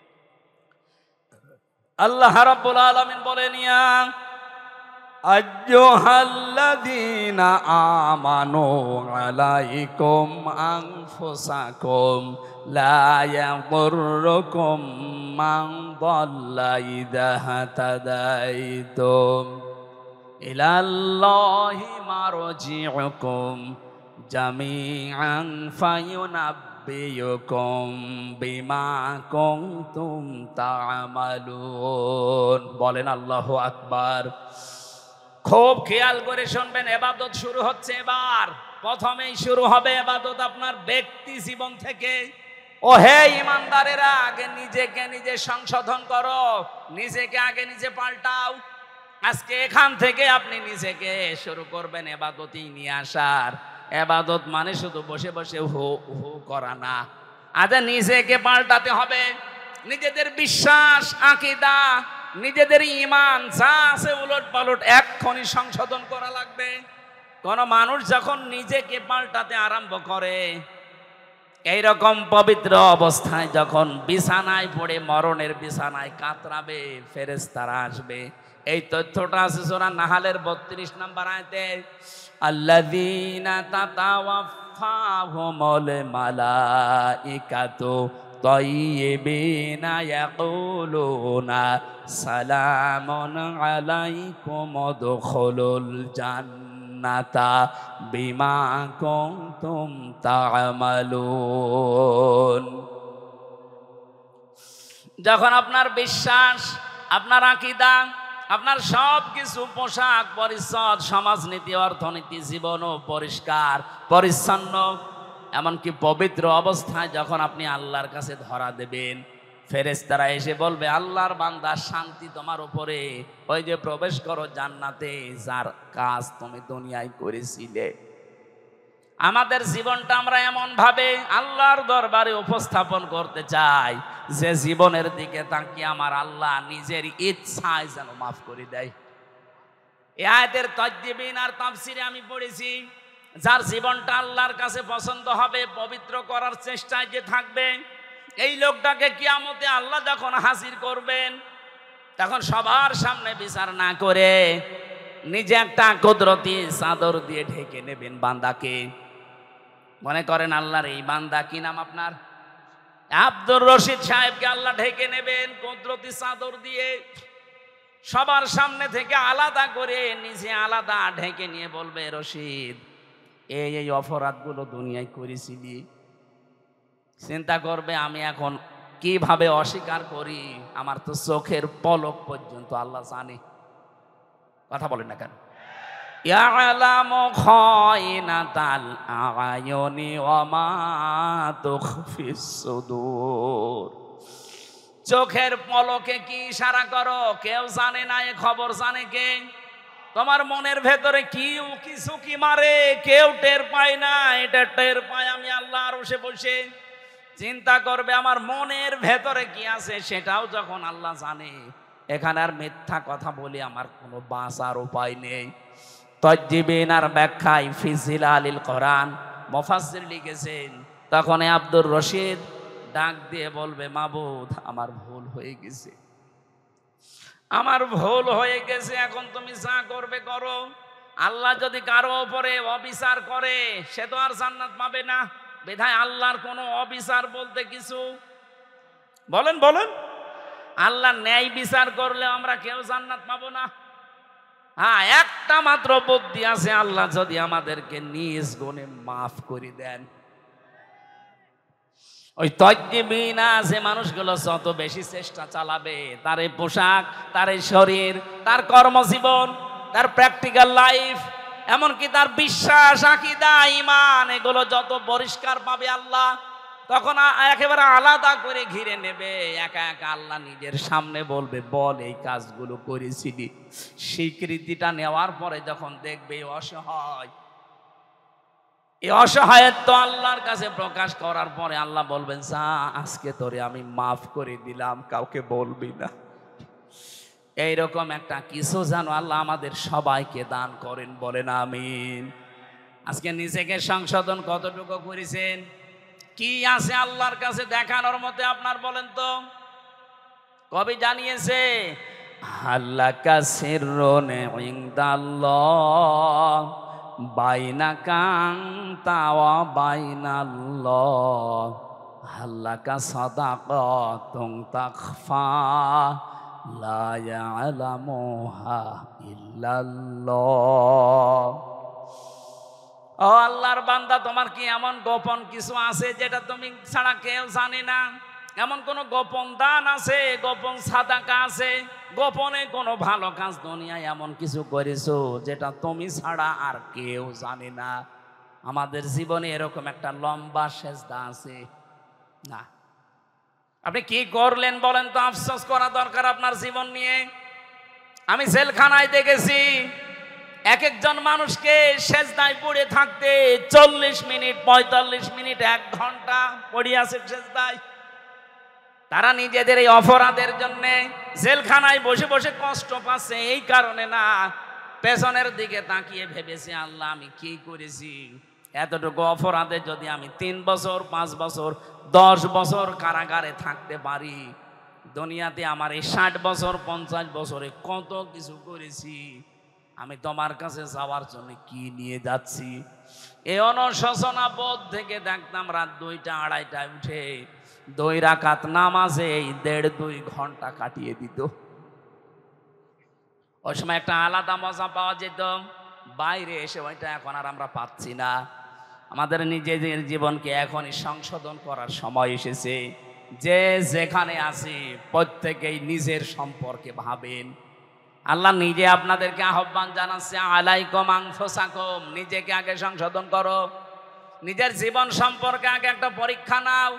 আল্লাহ রাব্বুল আলামিন বলেন, ইয়া আইয়ুহাল্লাযীনা আমানু আলাইকুম আনফুসাকুম লা ইয়াদুররুকুম মান দাল্লা ইযা হাতাদাইতুম ইলাল্লাহি মারজিউকুম জামিআন ফায়ুনাব্বিউকুম বিমা কুনতুম তা'মালুন। বলেন আল্লাহু আকবার। খুব খেয়াল করে শুনবেন, ইবাদত শুরু হচ্ছে এবার। প্রথমেই শুরু হবে ইবাদত আপনার ব্যক্তি জীবন থেকে। ও হে ইমানদারেরা, আগে নিজেকে নিজে সংশোধন করো, নিজেকে আগে নিজে পাল্টাও। আজকে এখান থেকে আপনি নিজেকে শুরু করবেন ইবাদতই নিয়ে আসার। ইবাদত মানে শুধু বসে বসে হু হু করা না, আজ নিজেকে পাল্টাতে হবে। নিজেদের বিশ্বাস, আকীদা, নিজেদের ঈমান যা আছে উলট পালট এক্ষুনি সংশোধন করা লাগবে। কোন মানুষ যখন নিজেকে পাল্টাতে আরম্ভ করে, এইরকম পবিত্র অবস্থায় যখন বিছানায় পড়ে মরণের বিছানায় কাতরাবে, ফেরেশতারা আসবে। এই তথ্যটা আছে সূরা নাহালের 32 নম্বর আয়াতে, আল্লাযীনা তাতাওয়াফাহুমুল মালাইকাতু তাইয়্যিবিনা ইয়াকুলুনা সালামুন আলাইকুম উদখুলুল জান্নাতা বিমা কুনতুম তা'মালুন। যখন আপনার বিশ্বাস, আপনার আকীদা, আপনার সব কিছু পোশাক পরিচ্ছদ, সমাজনীতি, অর্থনীতি, জীবনও পরিষ্কার পরিচ্ছন্ন, এমনকি পবিত্র অবস্থায় যখন আপনি আল্লাহর কাছে ধরা দেবেন, ফেরেশতারা এসে বলবে, আল্লাহর বান্দা শান্তি তোমার উপরে, ওই যে প্রবেশ করো জান্নাতে, যার কাজ তুমি দুনিয়ায় করেছিলে। আমাদের জীবনটা আমরা এমন ভাবে আল্লাহর দরবারে উপস্থাপন করতে চাই যে জীবনের দিকে তাকিয়ে আমার আল্লাহ নিজের ইচ্ছায় যেন মাফ করে দেয়। এই আয়াতের তাজবিন আর তাফসিরে আমি পড়েছি, যার জীবনটা আল্লাহর কাছে পছন্দ হবে, পবিত্র করার চেষ্টায় যে থাকবে, এই লোকটাকে কিয়ামতে আল্লাহ যখন হাজির করবেন, তখন সবার সামনে বিচার না করে নিজে একটা কুদরতি চাদর দিয়ে ঢেকে নেবেন বান্দাকে। মনে করেন আল্লাহর এই বান্দা, কি নাম আপনার? আব্দুর রশিদ সাহেবকে আল্লাহ ঢেকে নেবেন কুদরতি চাদর দিয়ে। সবার সামনে থেকে আলাদা করে নিজে আলাদা ঢেকে নিয়ে বলবে, রশিদ এই এই অপরাধগুলো দুনিয়ায় করেছিলি। চিন্তা করবে, আমি এখন কিভাবে অস্বীকার করি, আমার তো চোখের পলক পর্যন্ত আল্লাহ জানে। কথা বলেন না কেন? ইয়ালামু খায়িনাতাল আ'য়ুনি ওয়া মা তুখফিস সুদূর। চোখের পলকে কি ইশারা করো কেউ জানে না, এ খবর জানে কে? তোমার মনের ভেতরে কি কিছু কি মারে কেউ টের পায় না, এটা টের পায় আমি আল্লাহ আরশে বসে। চিন্তা করবে আমার মনের ভেতরে কি আছে সেটাও যখন আল্লাহ জানে, এখানে আর মিথ্যা কথা বলি আমার কোনো বাঁচার উপায় নেই। তাজ্জিবিন আর ব্যাখ্যায় ফি জিলালিল কোরআন মুফাসসির লিখেছেন, তখন আব্দুর রশিদ ডাক দিয়ে বলবে, মাবুদ আমার ভুল হয়ে গেছে, আমার ভুল হয়ে গেছে, এখন তুমি যা করবে করো। আল্লাহ যদি কারো উপরে অবিচার করে সে তো আর জান্নাত পাবে না। বিধায় আল্লাহর কোনো অবিচার বলতে কিছু বলেন বলেন, আল্লাহ ন্যায় বিচার করলে আমরা কেউ জান্নাত পাবো না। হ্যাঁ, একটা মাত্র বুদ্ধি আছে, আল্লাহ যদি আমাদেরকে নিজ গুণে মাফ করে দেন। ওই তাজ্জিবিন আছে মানুষগুলো যত বেশি চেষ্টা চালাবে, তার এই পোশাক, তার এই শরীর, তার কর্মজীবন, তার প্র্যাকটিক্যাল লাইফ, এমনকি তার বিশ্বাস, আকীদা, ঈমান, এগুলো যত পরিষ্কার পাবে আল্লাহ তখন একেবারে আলাদা করে ঘিরে নেবে। একা একা আল্লাহ নিজের সামনে বলবে, বল এই কাজগুলো করেছিলি। স্বীকৃতিটা নেওয়ার পরে যখন দেখবে অসহায়, এই অসহায়ত্ব আল্লাহর কাছে প্রকাশ করার পরে আল্লাহ বলবেন, যা আজকে তোরে আমি মাফ করে দিলাম, কাউকে বলবি না। এইরকম একটা কিছু যেন আল্লাহ আমাদের সবাইকে দান করেন, বলেন আমিন। আজকে নিজেকে সংশোধন কতটুকু করেছেন, কি আছে আল্লাহর কাছে দেখানোর মতে আপনার বলেন তো? কবি জানিয়েছে, আল্লাহ কাসিরুন ইনদাল্লাহ বাইনাকাং তাওয়া বাইনাল্লাহ হাল্লাকা সাদাকাতুন তাখফা লা ইয়ালামুহা ইল্লাল্লাহ। ও আল্লাহর বান্দা, তোমার কি এমন গোপন কিছু আছে যেটা তুমি ছাড়া কেউ জানে না? এমন কোন গোপন দান আছে, গোপন সাদাকা আছে, গোপনে কোনো ভালো কাজ দুনিয়ায় এমন কিছু করেছো যেটা তুমি ছাড়া আর কেউ জানে না? আমাদের জীবনে এরকম একটা লম্বা সেজদা আছে না? আপনি কি করলেন বলেন তো? আফসোস করা দরকার আপনার জীবন নিয়ে। আমি জেলখানায় দেখেছি এক একজন মানুষকে সেজদায় পড়ে থাকতে 40 মিনিট, 45 মিনিট, 1 ঘন্টা পড়ে আছে সেজদায়। তারা নিজেদের এই অপরাধের জন্য জেলখানায় বসে বসে কষ্ট পাচ্ছে, এই কারণে না, পেছনের দিকে তাকিয়ে ভেবেছে, আল্লাহ আমি কি করেছি? এতটুকু অপরাধে যদি আমি 3 বছর, 5 বছর, 10 বছর কারাগারে থাকতে পারি, দুনিয়াতে আমার এই 60 বছর, 50 বছরে কত কিছু করেছি, আমি তোমার কাছে যাওয়ার জন্য কি নিয়ে যাচ্ছি? এই অনুশোচনা বোধ থেকে দেখতাম রাত 2টা, 2:30টায় উঠে 2 রাকাত নামাজে এই 1.5-2 ঘন্টা কাটিয়ে দিত। ওই সময় একটা আলাদা মজা পাওয়া যেত, বাইরে এসে ওইটা এখন আর আমরা পাচ্ছি না। আমাদের নিজেদের জীবনকে এখনই সংশোধন করার সময় এসেছে। যে যেখানে আছি প্রত্যেকেই নিজের সম্পর্কে ভাবেন। আল্লাহ নিজে আপনাদেরকে আহ্বান জানাচ্ছে, আলাইকুম আনফুসাকুম, নিজেকে আগে সংশোধন করো, নিজের জীবন সম্পর্কে আগে একটা পরীক্ষা নাও।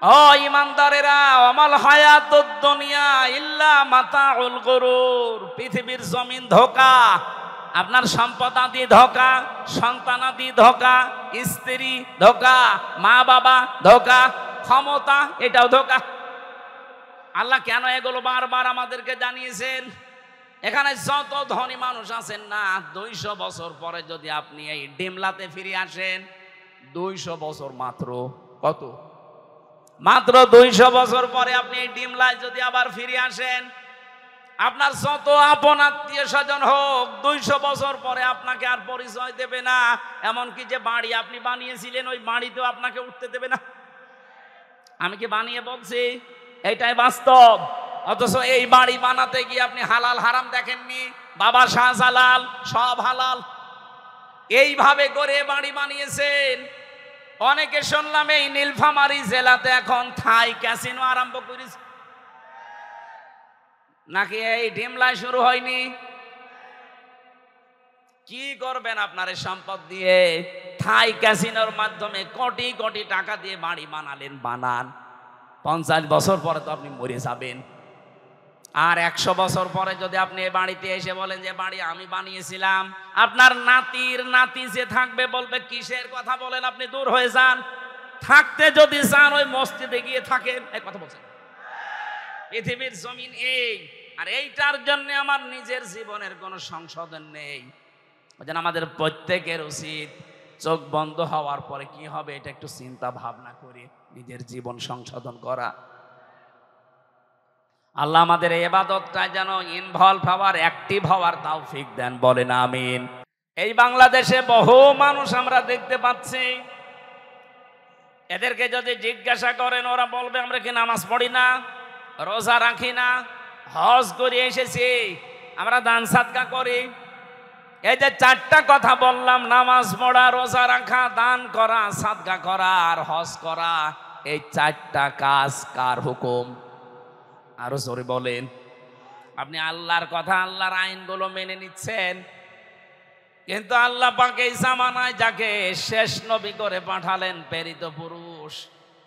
ও ইমানদারেরা, আমাল হায়াতুদ দুনিয়া ইল্লা মাতাউল গুরুর, পৃথিবীর জমিন ধোঁকা, আপনার সম্পদ আদি ধোঁকা, সন্তান আদি ধোঁকা, স্ত্রী ধোঁকা, মা বাবা ধোঁকা, ক্ষমতা এটাও ধোঁকা। আল্লাহ কেন এগুলো বারবার আমাদেরকে জানিয়েছেন? এখানে যত ধনী মানুষ আছেন না, 200 বছর পরে যদি আপনি এই ডিমলাতে ফিরে আসেন, 200 বছর মাত্র, কত? মাত্র 200 বছর পরে আপনি এই ডিমলায় যদি আবার ফিরে আসেন, আপনার যত আপন আত্মীয় স্বজন হোক, 200 বছর পরে আপনাকে আর পরিচয় দেবে না। এমনকি যে বাড়ি আপনি বানিয়েছিলেন, ওই বাড়িতেও আপনাকে উঠতে দেবে না। আমি কি বানিয়ে বলছি? এইটাই বাস্তব। অথচ এই বাড়ি বানাতে গিয়ে আপনি হালাল হারাম দেখেননি। বাবা শাহজালাল সব হালাল, এইভাবে করে বাড়ি বানিয়েছেন। অনেকে শুনলাম এই নীলফামারী জেলাতে এখন থাই ক্যাসিনো আরম্ভ করেছে, নাকি এই ডিমলায় শুরু হয়নি? কি করবেন আপনার এই সম্পদ দিয়ে? থাই ক্যাসিনোর মাধ্যমে কোটি কোটি টাকা দিয়ে বাড়ি বানালেন, বানান। 50 বছর পরে তো আপনি মরে যাবেন। আর 100 বছর পরে যদি আপনি এই বাড়িতে এসে বলেন যে বাড়ি আমি বানিয়েছিলাম, আপনার নাতির নাতি যে থাকবে বলবে, কিসের কথা বলেন আপনি, দূর হয়ে যান। থাকতে যদি চান ওই মসজিদে গিয়ে থাকেন। এই কথা বলছেন, পৃথিবীর জমিন এই, আর এইটার জন্য আমার নিজের জীবনের কোনো সংশোধন নেই। যেন আমাদের প্রত্যেকের উচিত চোখ বন্ধ হওয়ার পরে কি হবে এটা একটু চিন্তা ভাবনা করে নিজের জীবন সংশোধন করা। আল্লাহ আমাদের এই ইবাদতটা যেন ইনভলভ হওয়ার, অ্যাক্টিভ হওয়ার তৌফিক দেন, বলেন আমিন। এই বাংলাদেশে বহু মানুষ আমরা দেখতে পাচ্ছি, এদেরকে যদি জিজ্ঞাসা করেন ওরা বলবে আমরা কি নামাজ পড়ি না, রোজা রাখি না, হজ করে এসেছি, আমরা দান সাদকা করি। এই যে চারটা কথা বললাম, নামাজ পড়া, রোজা রাখা, দান করা, সাদকা করা আর হজ করা, এই চারটা কাজ কার হুকুম? আরো জোরে বলেন। আপনি আল্লাহর কথা, আল্লাহর আইনগুলো মেনে নিচ্ছেন, কিন্তু আল্লাহ পাক এই জামানায় যাকে শেষ নবী করে পাঠালেন, প্রেরিত পুরুষ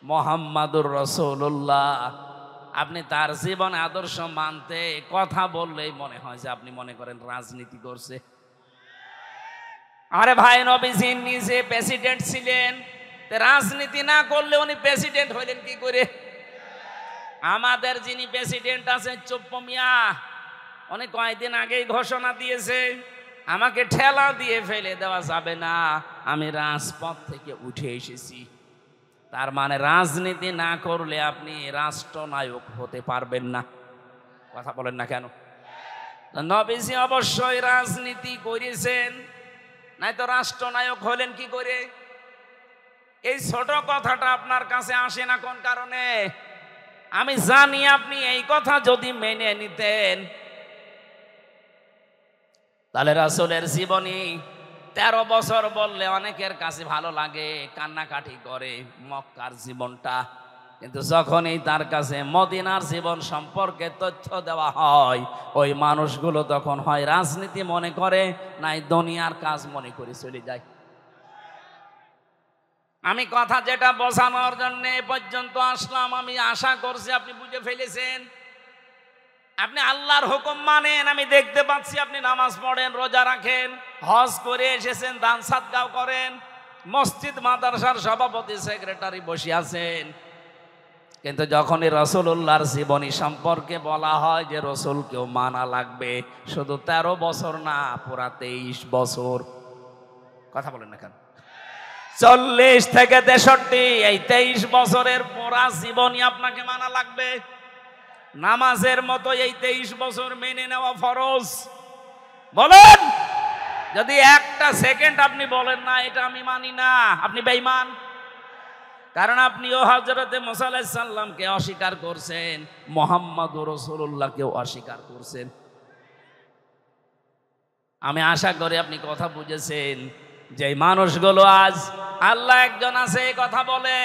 মুহাম্মাদুর রাসূলুল্লাহ, আপনি তার জীবন আদর্শ মানতে কথা বললেই মনে হয় যে আপনি মনে করেন রাজনীতি করছে। আরে ভাই, নবীজি নিজে প্রেসিডেন্ট ছিলেন, রাজনীতি না করলে উনি প্রেসিডেন্ট হইলেন কি করে? আমাদের যিনি প্রেসিডেন্ট আছেন চুপ্পু মিয়া, উনি কয়েকদিন আগেই ঘোষণা দিয়েছে আমাকে ঠেলা দিয়ে ফেলে দেওয়া যাবে না, আমি রাজপথ থেকে উঠে এসেছি। তার মানে রাজনীতি না করলে আপনি রাষ্ট্রনায়ক হতে পারবেন না। কথা বলেন না কেন? নবীজি অবশ্যই রাজনীতি করেছেন, নাই তো রাষ্ট্রনায়ক হলেন কি করে? এই ছোট কথাটা আপনার কাছে আসে না কোন কারণে? আমি জানি আপনি এই কথা যদি মেনে নিতেন তাহলে রাসূলের জীবনী 13 বছর বললে অনেকের কাছে ভালো লাগে, কান্নাকাটি করে মক্কার জীবনটা, কিন্তু যখনই তার কাছে মদিনার জীবন সম্পর্কে তথ্য দেওয়া হয়, ওই মানুষগুলো তখন হয় রাজনীতি মনে করে, নাই দুনিয়ার কাজ মনে করে চলে যায়। আমি কথা যেটা বোঝানোর জন্য এ পর্যন্ত আসলাম, আমি আশা করছি আপনি বুঝে ফেলেছেন। আপনি আল্লাহর হুকুম মানেন, আমি দেখতে পাচ্ছি আপনি নামাজ পড়েন, রোজা রাখেন, হজ করে এসেছেন, দান সাদকাও করেন, মসজিদ মাদ্রাসার সভাপতি সেক্রেটারি বসে আছেন, কিন্তু যখনই রাসূলুল্লাহর জীবনী সম্পর্কে বলা হয় যে রাসূলকেও মানা লাগবে, শুধু 13 বছর না, পুরা 23 বছর। কথা বলেন না কেন? 40 থেকে 63, এই 23 বছরের পুরা জীবনী আপনাকে মানা লাগবে। নামাজের মতো এই 23 বছর মেনে নেওয়া ফরজ। বলেন, যদি একটা সেকেন্ড আপনি বলেন না এটা আমি মানি না, আপনি বেঈমান। কারণ আপনিও হযরতে মুসা আলাইহিস সালামকে অস্বীকার করছেন, মুহাম্মদুর রাসূলুল্লাহকেও অস্বীকার করছেন। আমি আশা করি আপনি কথা বুঝেছেন। যে মানুষগুলো আজ আল্লাহ একজন আছে এই কথা বলে,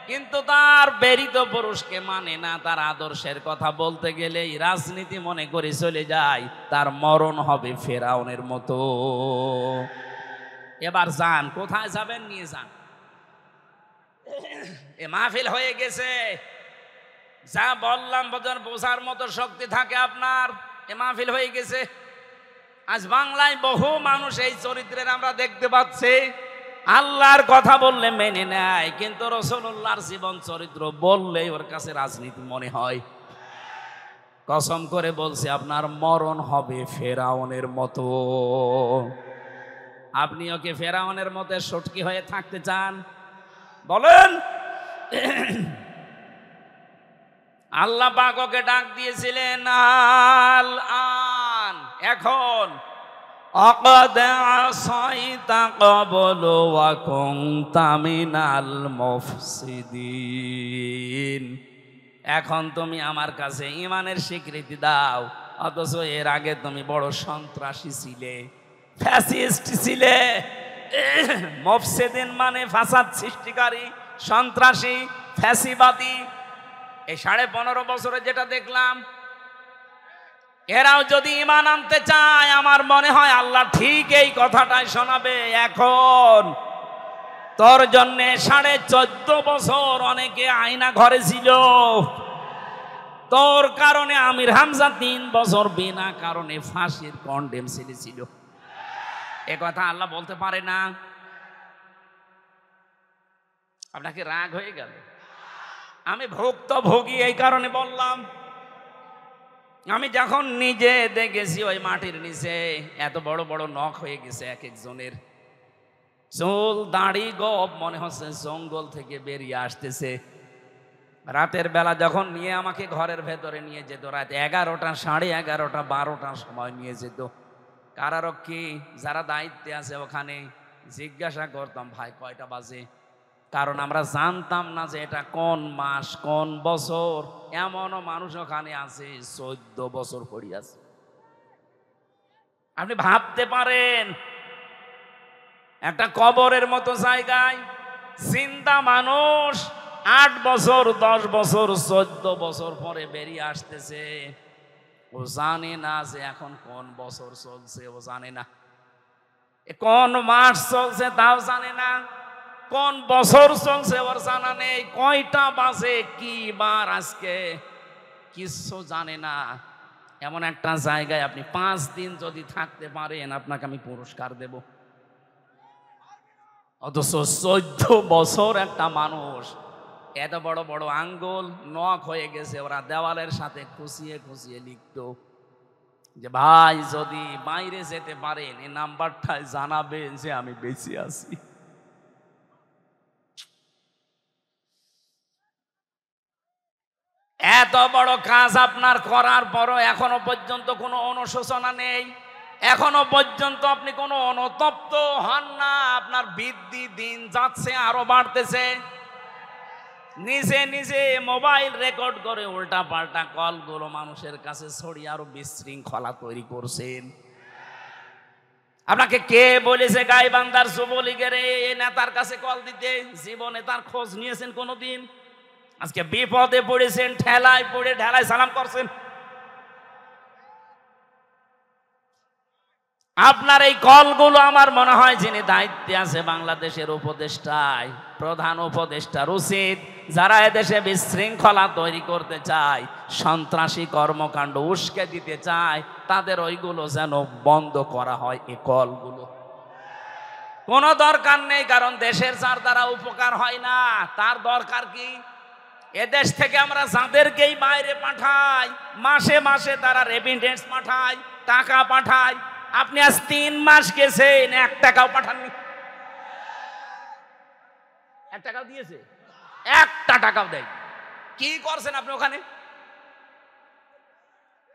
কিন্তু তার প্রেরিত পুরুষকে মানে না, তার আদর্শের কথা বলতে গেলেই রাজনীতি মনে করে চলে যায়, তার মরণ হবে ফেরাউনের মতো। এবার যান, কোথায় যাবেন নিয়ে যান। এ মাহফিল হয়ে গেছে, যা বললাম বোঝার মতো শক্তি থাকে আপনার, এ মাহফিল হয়ে গেছে। আজ বাংলায় বহু মানুষ এই চরিত্রের আমরা দেখতে পাচ্ছি, আল্লাহর কথা বললে মেনে নেয়, কিন্তু রাসূলুল্লাহর জীবন চরিত্র বললেই ওর কাছে রাজনীতি মনে হয়। কসম করে বলছি, আপনার মরণ হবে ফেরাউনের মতো। আপনি ওকে ফেরাউনের মতো সটকি হয়ে থাকতে চান? বলেন। আল্লাহ পাক ওকে ডাক দিয়েছিলেন, আল আন, এখন, অকদ আসাইতা ক্বাবলু ওয়া কুনতা মিনাল মুফসিদিন, এখন তুমি আমার কাছে ঈমানের স্বীকৃতি দাও, অথচ এর আগে তুমি বড় সন্ত্রাসী ছিলে, ফ্যাসিস্ট ছিলে। মুফসিদিন মানে ফাসাদ সৃষ্টিকারী, সন্ত্রাসী, ফ্যাসিবাদী। এই 15.5 বছরে যেটা দেখলাম, এরাও যদি ঈমান আনতে চায়, আমার মনে হয় আল্লাহ ঠিক এই কথাটাই শোনাবে। এখন তোর জন্য 14.5 বছর অনেকে আয়না ঘরে ছিল, তোর কারণে আমির হামজা 3 বছর বিনা কারণে ফাঁসির কন্ডেম ছিল। এ কথা আল্লাহ বলতে পারে না? আপনাকে রাগ হয়ে গেল? আমি ভুক্তভোগী, এই কারণে বললাম। আমি যখন নিজে দেখেছি ওই মাটির নিচে এত বড় বড় নখ হয়ে গেছে এক একজনের, চুল দাড়ি গোপ মনে হচ্ছে জঙ্গল থেকে বেরিয়ে আসতেছে। রাতের বেলা যখন নিয়ে আমাকে ঘরের ভেতরে নিয়ে যেত, রাত 11টা, 11:30, 12টার সময় নিয়ে যেত, কারারক্ষী যারা দায়িত্বে আছে ওখানে জিজ্ঞাসা করতাম, ভাই কয়টা বাজে? কারণ আমরা জানতাম না যে এটা কোন মাস কোন বছর। এমনও মানুষ ওখানে আছে 14 বছর পড়ে আছে। আপনি ভাবতে পারেন একটা কবরের মতো জায়গায় জিন্দা মানুষ 8 বছর 10 বছর 14 বছর পরে বেরিয়ে আসতেছে। ও জানে না যে এখন কোন বছর চলছে, ও জানে না কোন মাস চলছে, তাও জানে না কোন বছর চলছে, ওর জানা নেই কয়টা বাজে কি বার আজকে, কিছু জানে না। এমন একটা জায়গায় আপনি 5 দিন যদি থাকতে পারেন, আপনাকে আমি পুরস্কার দেব। অথচ 14 বছর একটা মানুষ, এত বড় বড় আঙ্গুল নখ হয়ে গেছে, ওরা দেওয়ালের সাথে খুশিয়ে খুশিয়ে লিখত যে ভাই যদি বাইরে যেতে পারেন এই নাম্বারটায় জানাবেন যে আমি বেঁচে আছি। এত বড় কাজ আপনার করার পরও এখনো পর্যন্ত কোনো অনুশোচনা নেই, এখনো পর্যন্ত আপনি কোনো অনুতপ্ত হন না। আপনার বৃদ্ধি দিন যাচ্ছে, আরো বাড়তেছে। নিজে নিজে মোবাইল রেকর্ড করে উল্টা পাল্টা কলগুলো মানুষের কাছে ছড়িয়ে আরো বিশৃঙ্খলা তৈরি করছেন। আপনাকে কে বলেছে গাইবান্ধার যুবলীগের এই নেতার কাছে কল দিতে? জীবনে তার খোঁজ নিয়েছেন কোনোদিন? আজকে বিপদে পড়েছেন, ঠেলায় পড়ে ঢেলায় সালাম করছেন। আপনার এই কলগুলো আমার মনে হয় যিনি দায়িত্বে আছে বাংলাদেশের উপদেষ্টায়, প্রধান উপদেষ্টার উচিত যারা এদেশে বিশৃঙ্খলা তৈরি করতে চায়, সন্ত্রাসী কর্মকাণ্ড উস্কে দিতে চায়, তাদের ওইগুলো যেন বন্ধ করা হয়। এই কলগুলো কোনো দরকার নেই, কারণ দেশের যার দ্বারা উপকার হয় না তার দরকার কি? এদেশ থেকে আমরা যাদেরকেই বাইরে পাঠাই, মাসে মাসে তারা রেমিটেন্স পাঠায়, টাকা পাঠায়। আপনি আজ 3 মাস গেছেন, 1 টাকাও পাঠাননি। 1 টাকাও দিয়েছে? 1টা টাকাও দেয়। কি করছেন আপনি ওখানে?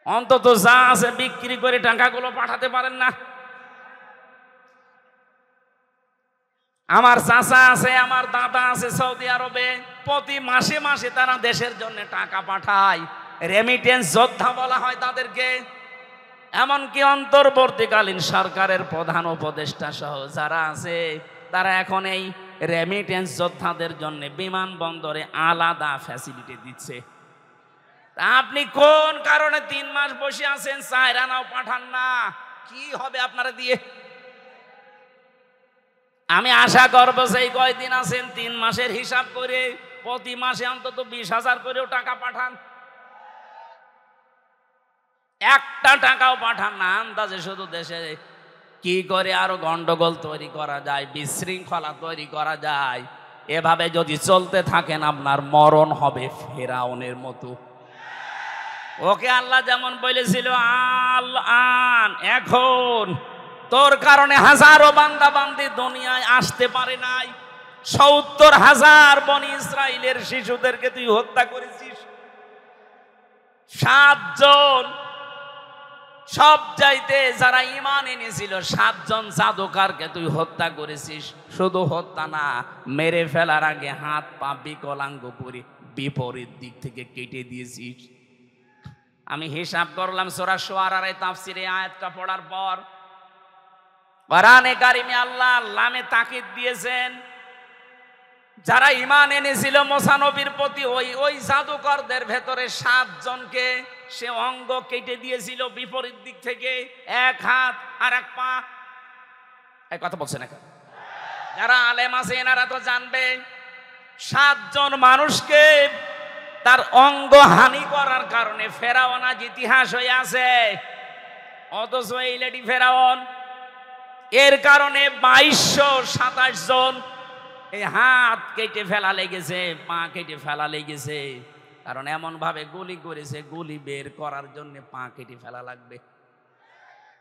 অন্তত যা আছে বিক্রি করে টাকাগুলো পাঠাতে পারেন না? আমার চাচা আছে, আমার দাদা আছে সৌদি আরবে, প্রতি মাসে মাসে তারা দেশের জন্য টাকা পাঠায়। রেমিটেন্স যোদ্ধা বলা হয় তাদেরকে। এমনকি অন্তর্বর্তীকালীন সরকারের প্রধান উপদেষ্টা সহ যারা আছে তারা এখন এই রেমিটেন্স যোদ্ধাদের জন্য বিমানবন্দরে আলাদা ফ্যাসিলিটি দিচ্ছে। আপনি কোন কারণে 3 মাস বসে আছেন, 4 আনাও পাঠান না? কি হবে আপনারা দিয়ে? আমি আশা করবো সেই কয়দিন আছেন 3 মাসের হিসাব করে প্রতি মাসে অন্তত 20,000 করেও টাকা পাঠান। 1টা টাকাও পাঠান না। আন্দাজে শুধু দেশে কি করে আরো গন্ডগোল তৈরি করা যায়, বিশৃঙ্খলা তৈরি করা যায়। এভাবে যদি চলতে থাকেন আপনার মরণ হবে ফেরাউনের মতো। ওকে আল্লাহ যেমন বলেছিল আল আন, এখন তোর কারণে হাজারো বান্দা বান্দি দুনিয়ায় আসতে পারে নাই। 70,000 বনি ইসরাইলের শিশুদেরকে তুই হত্যা করেছিস। 7 জন সব চাইতে যারা ঈমান এনেছিল 7 জন জাদুকারকে তুই হত্যা করেছিস। শুধু হত্যা না, মেরে ফেলার আগে হাত পা বিকলাঙ্গ করে বিপরীত দিক থেকে কেটে দিয়েছিস। আমি হিসাব করলাম সূরা শুআরার এই তাফসীরে আয়াতটা পড়ার পর কোরআনে কারিমে আল্লাহ লামে তাকিদ দিয়েছেন, যারা ঈমান এনেছিল মুসা নবীর প্রতি, ওই জাদুকরদের ভেতরে 7 জনকে সে অঙ্গ কেটে দিয়েছিল বিপরীত দিক থেকে, 1 হাত আর 1 পা। এই কথা বলছেন না? যারা আলেম আছে এনারা তো জানবে, 7 জন মানুষকে তার অঙ্গ হানি করার কারণে ফেরাউন আজ ইতিহাস হয়ে আছে। অথচ এই লেডি ফেরাউন, এর কারণে 2227 জন এই হাত কেটে ফেলা লেগেছে, পা কেটে ফেলা লেগেছে, কারণ এমন ভাবে গুলি করেছে, গুলি বের করার জন্য পা কেটে ফেলা লাগবে।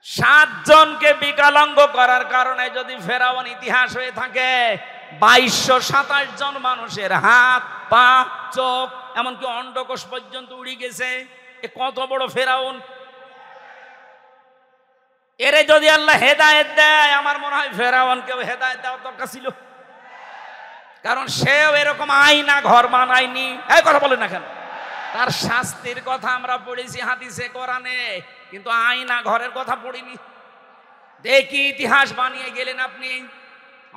7 জনকে বিকলাঙ্গ করার কারণে যদি ফেরাউন ইতিহাস হয়ে থাকে, 2227 জন মানুষের হাত, পা, চোখ, এমনকি অন্ডকোষ পর্যন্ত উড়ে গেছে। এ কত বড় ফেরাউন! এরে যদি আল্লাহ হেদায়েত দেয়, আমার মনে হয় ফেরাউনকেও হেদায়েত দেওয়ার দরকার ছিল, কারণ সেও এরকম আয়না ঘর বানায়নি। এই কথা বলেন না কেন? তার শাস্তির কথা আমরা পড়েছি হাদিসে, কোরআনে, কিন্তু আয়না ঘরের কথা পড়িনি। দেখি ইতিহাস বানিয়ে গেলেন আপনি।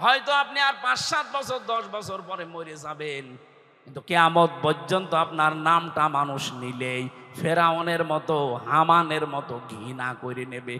হয়তো আপনি আর 5-7 বছর 10 বছর পরে মরে যাবেন, কিন্তু কিয়ামত পর্যন্ত আপনার নামটা মানুষ নিলেই ফেরাউনের মতো, হামানের মতো ঘৃণা করে নেবে।